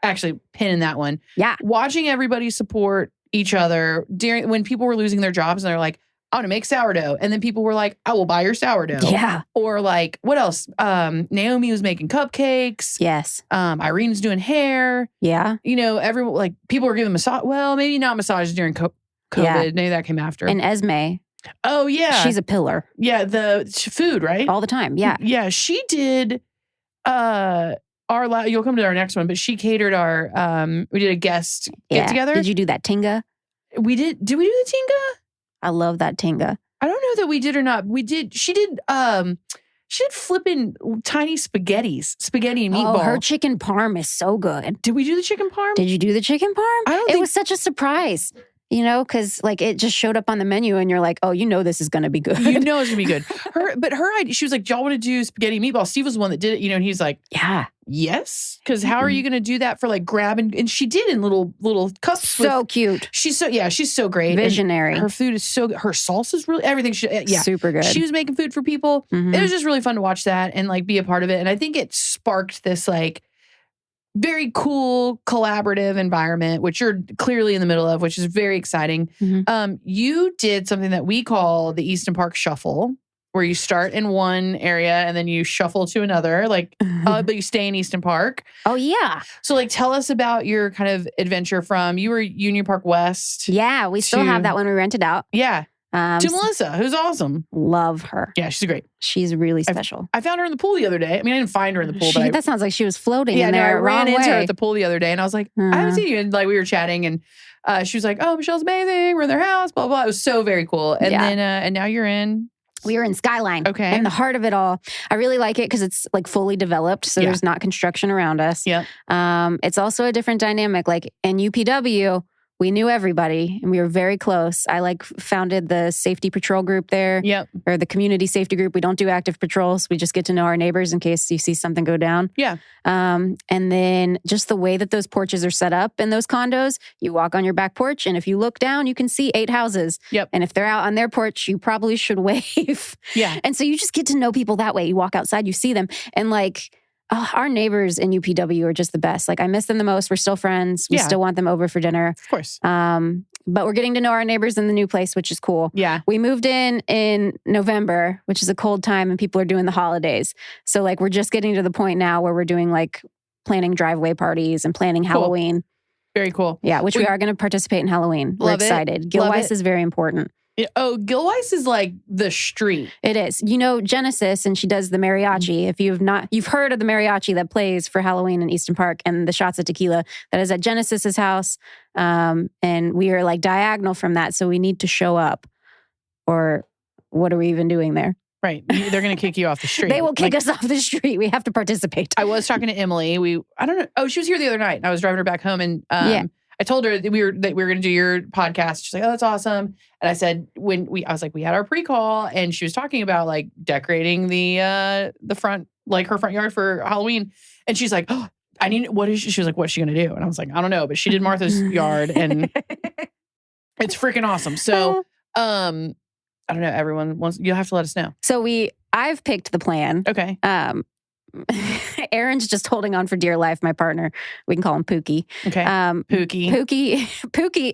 actually pin in that one. Yeah. Watching everybody support each other during when people were losing their jobs and they're like, I want to make sourdough. And then people were like, I will buy your sourdough. Yeah. Or like, what else? Naomi was making cupcakes. Yes. Irene's doing hair. Yeah. You know, everyone, like people were giving massage. Well, maybe not massages during COVID. Yeah. Maybe that came after. And Esme. Oh, yeah. She's a pillar. Yeah. The food, right? All the time. Yeah. Yeah. She did, you'll come to our next one, but she catered we did a guest get together. Did you do that tinga? Did we do the tinga? I love that tinga. I don't know that we did or not. She did flipping tiny spaghetti and meatball. Oh, her chicken parm is so good. Did we do the chicken parm? Did you do the chicken parm? It was such a surprise. You know, because like it just showed up on the menu and you're like, oh, you know this is going to be good. You know it's going to be good. Her idea, she was like, do y'all want to do spaghetti and meatball? Steve was the one that did it, you know, and he's like, yes. Because how are you going to do that for like grab and she did in little cups. So cute. She's so great. Visionary. And her food is so good. Her sauce is really, everything. Super good. She was making food for people. It was just really fun to watch that and like be a part of it. And I think it sparked this like, very cool collaborative environment, which you're clearly in the middle of, which is very exciting. You did something that we call the Easton Park Shuffle, where you start in one area and then you shuffle to another, like, but you stay in Easton Park. Oh, yeah. So, like, tell us about your kind of adventure from, you were Union Park West. Yeah, we still have that one. We rented out. Yeah. To Melissa, who's awesome. Love her. Yeah, she's great. She's really special. I found her in the pool the other day. I mean, I didn't find her in the pool, but that sounds like she was floating in there. I ran into her at the pool the other day and I was like, I haven't seen you. And like we were chatting and she was like, oh, Michelle's amazing. We're in their house, blah, blah. It was so very cool. And then, and now you're in. We were in Skyline. Okay. In the heart of it all. I really like it because it's like fully developed. So there's not construction around us. Yeah. It's also a different dynamic. Like in UPW, we knew everybody and we were very close. I like founded the safety patrol group there. Yep. Or the community safety group. We don't do active patrols. We just get to know our neighbors in case you see something go down. Yeah. And then just the way that those porches are set up in those condos, you walk on your back porch and if you look down, you can see 8 houses. Yep. And if they're out on their porch, you probably should wave. Yeah. And so you just get to know people that way. You walk outside, you see them. And like, our neighbors in UPW are just the best. Like I miss them the most. We're still friends. We still want them over for dinner. Of course. But we're getting to know our neighbors in the new place, which is cool. Yeah. We moved in November, which is a cold time and people are doing the holidays. So like we're just getting to the point now where we're doing like planning driveway parties and planning Halloween. Very cool. Yeah, which we are going to participate in Halloween. We're excited. Gilweiss is very important. Oh, Gilweiss is like the street. It is. You know, Genesis, and she does the mariachi. If you've heard of the mariachi that plays for Halloween in Easton Park and the shots of tequila, that is at Genesis's house. And we are like diagonal from that. So we need to show up. Or what are we even doing there? Right. They're going to kick you off the street. They will kick us off the street. We have to participate. I was talking to Emily. I don't know. Oh, she was here the other night. And I was driving her back home and I told her that we were going to do your podcast. She's like, "Oh, that's awesome." And I said, I was like, we had our pre-call, and she was talking about like decorating the front, like her front yard for Halloween. And she's like, "Oh, she was like, what's she going to do?" And I was like, "I don't know," but she did Martha's yard, and it's freaking awesome. So, I don't know. Everyone you'll have to let us know. So I've picked the plan. Okay. Aaron's just holding on for dear life, my partner. We can call him Pookie. Okay. Pookie.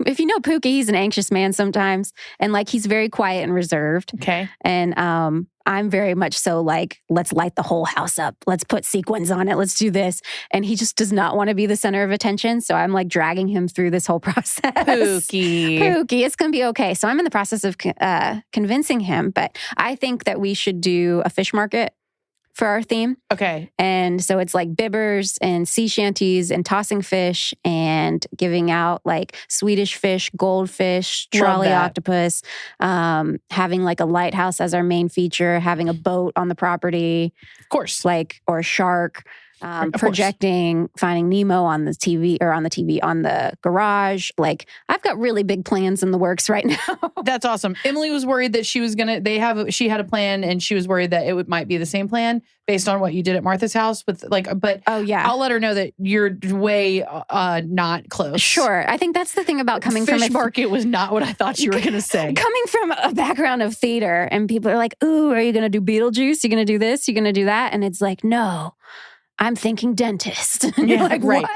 If you know Pookie, he's an anxious man sometimes. And like, he's very quiet and reserved. Okay. And I'm very much so like, let's light the whole house up. Let's put sequins on it. Let's do this. And he just does not want to be the center of attention. So I'm like dragging him through this whole process. Pookie, it's going to be okay. So I'm in the process of convincing him. But I think that we should do a fish market for our theme. Okay. And so it's like bibbers and sea shanties and tossing fish and giving out like Swedish fish, goldfish, trolley octopus, having like a lighthouse as our main feature, having a boat on the property. Of course. Like, or a shark. Projecting Finding Nemo on the TV on the garage. Like, I've got really big plans in the works right now. That's awesome. Emily was worried that she had a plan, and she was worried that it might be the same plan based on what you did at Martha's house but I'll let her know that you're way not close. Sure. I think that's the thing about coming from fish market was not what I thought you were going to say. Coming from a background of theater, and people are like, "Ooh, are you going to do Beetlejuice? You're going to do this? You're going to do that?" And it's like, no. I'm thinking dentist. And you're like, right.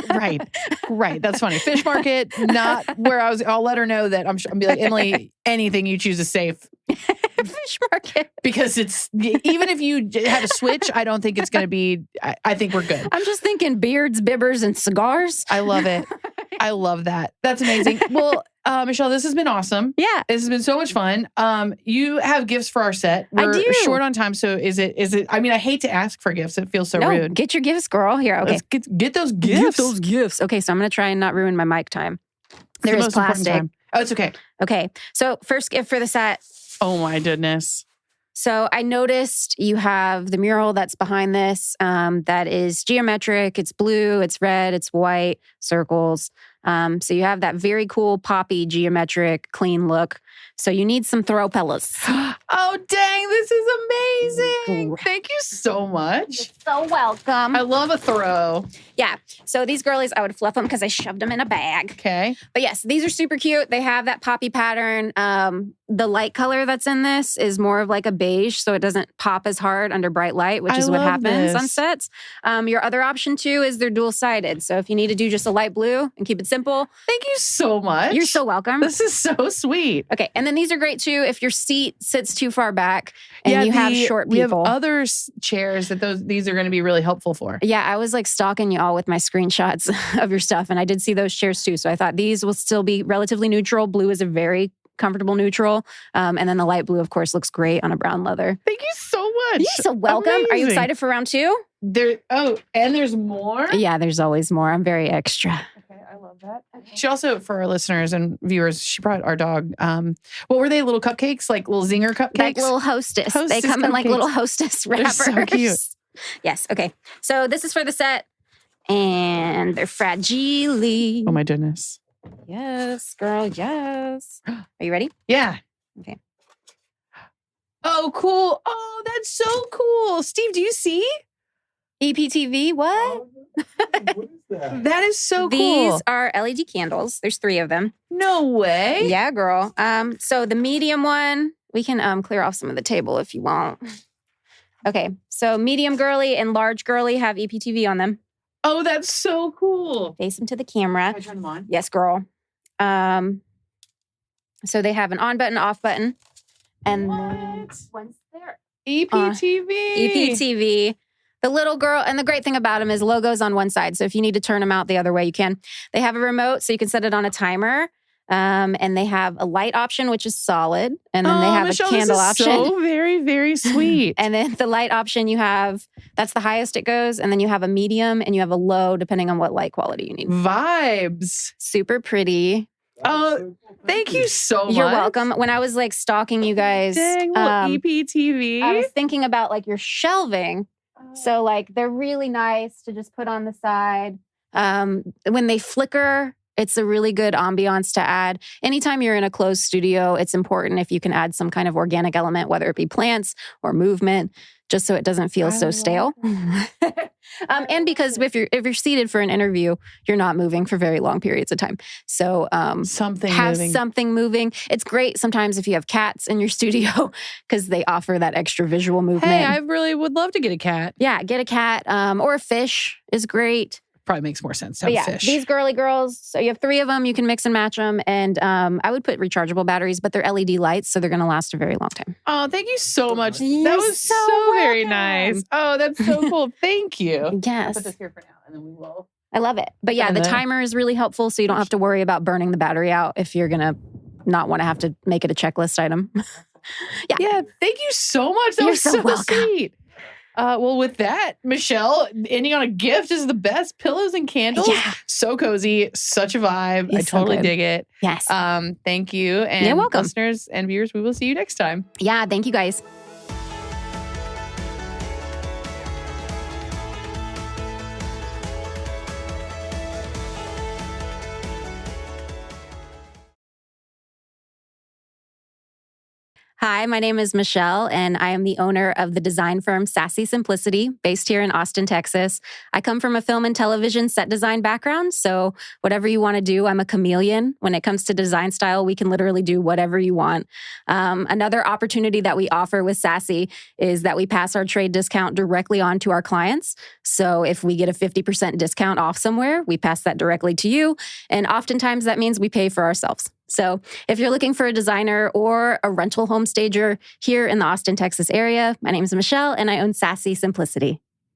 What? Right. That's funny. Fish market, not where I'll let her know that I'll be like, "Emily, anything you choose is safe." Fish market. Because even if you had a switch, I don't think it's going to be, I think we're good. I'm just thinking beards, bibbers, and cigars. I love it. I love that. That's amazing. Well, Michelle, this has been awesome. Yeah. This has been so much fun. You have gifts for our set. We're short on time. So is it, I mean, I hate to ask for gifts. It feels so rude. Get your gifts, girl. Here. Okay. Let's get those gifts. Get those gifts. Okay. So I'm going to try and not ruin my mic time. There's the plastic. Oh, it's okay. Okay. So first gift for the set. Oh my goodness. So I noticed you have the mural that's behind this that is geometric. It's blue, it's red, it's white, circles. So you have that very cool poppy geometric clean look. So you need some throw pillows. Oh, dang. This is amazing. Thank you so much. You're so welcome. I love a throw. Yeah. So these girlies, I would fluff them because I shoved them in a bag. Okay. But yes, these are super cute. They have that poppy pattern. The light color that's in this is more of like a beige, so it doesn't pop as hard under bright light, which is what happens on sets. Your other option too is they're dual-sided. So if you need to do just a light blue and keep it simple. Thank you so much. You're so welcome. This is so sweet. Okay. And then these are great too if your seat sits too far back and you have short people. We have other chairs that these are going to be really helpful for. Yeah, I was like stalking you all with my screenshots of your stuff, and I did see those chairs too. So I thought these will still be relatively neutral. Blue is a very comfortable neutral. And then the light blue, of course, looks great on a brown leather. Thank you so much. You're so welcome. Amazing. Are you excited for round 2? And there's more? Yeah, there's always more. I'm very extra. Okay, I love that. Okay. She also, for our listeners and viewers, she brought our dog, what were they, little cupcakes? Like little zinger cupcakes? Like little hostess. They come in like little hostess wrappers. They're so cute. Yes, okay. So this is for the set, and they're fragile. Oh my goodness. Yes, girl, yes. Are you ready? Yeah. Okay. Oh, cool. Oh, that's so cool. Steve, do you see? EPTV, what? What is that? That is so cool. These are LED candles. There's 3 of them. No way. Yeah, girl. So the medium one, we can clear off some of the table if you want. Okay, so medium girly and large girly have EPTV on them. Oh, that's so cool. Face them to the camera. Can I turn them on? Yes, girl. So they have an on button, off button. And then once they're EPTV. The little girl, and the great thing about them is logo's on one side. So if you need to turn them out the other way, you can. They have a remote, so you can set it on a timer. And they have a light option, which is solid. And then they have Michelle, a candle option. So very, very sweet. And then the light option you have, that's the highest it goes. And then you have a medium and you have a low, depending on what light quality you need. Vibes. Super pretty. Oh, thank you so much. You're welcome. When I was like stalking you guys, dang, EPTV. I was thinking about like your shelving. So like they're really nice to just put on the side. When they flicker, it's a really good ambiance to add. Anytime you're in a closed studio, it's important if you can add some kind of organic element, whether it be plants or movement, just so it doesn't feel so stale. And because if you're seated for an interview, you're not moving for very long periods of time. So something moving. It's great sometimes if you have cats in your studio because they offer that extra visual movement. Hey, I really would love to get a cat. Yeah, get a cat or a fish is great. Probably makes more sense to have a fish. These girly girls, so you have 3 of them, you can mix and match them. And I would put rechargeable batteries, but they're LED lights, so they're going to last a very long time. Oh, thank you so much. You're that was so very nice. Oh, that's so cool. Thank you. Yes. I'll put this here for now, and then we will. I love it. But yeah, the timer is really helpful, so you don't have to worry about burning the battery out if you're going to not want to have to make it a checklist item. Yeah, thank you so much. That was so sweet. Well, with that, Michelle, ending on a gift is the best. Pillows and candles. Yeah. So cozy. Such a vibe. I totally dig it. Yes. Thank you. And you're welcome. Listeners and viewers, we will see you next time. Yeah. Thank you, guys. Hi, my name is Michelle, and I am the owner of the design firm Sassy Simplicity, based here in Austin, Texas. I come from a film and television set design background, so whatever you want to do, I'm a chameleon. When it comes to design style, we can literally do whatever you want. Another opportunity that we offer with Sassy is that we pass our trade discount directly on to our clients. So if we get a 50% discount off somewhere, we pass that directly to you. And oftentimes that means we pay for ourselves. So if you're looking for a designer or a rental home stager here in the Austin, Texas area, my name is Michelle and I own Sassy Simplicity.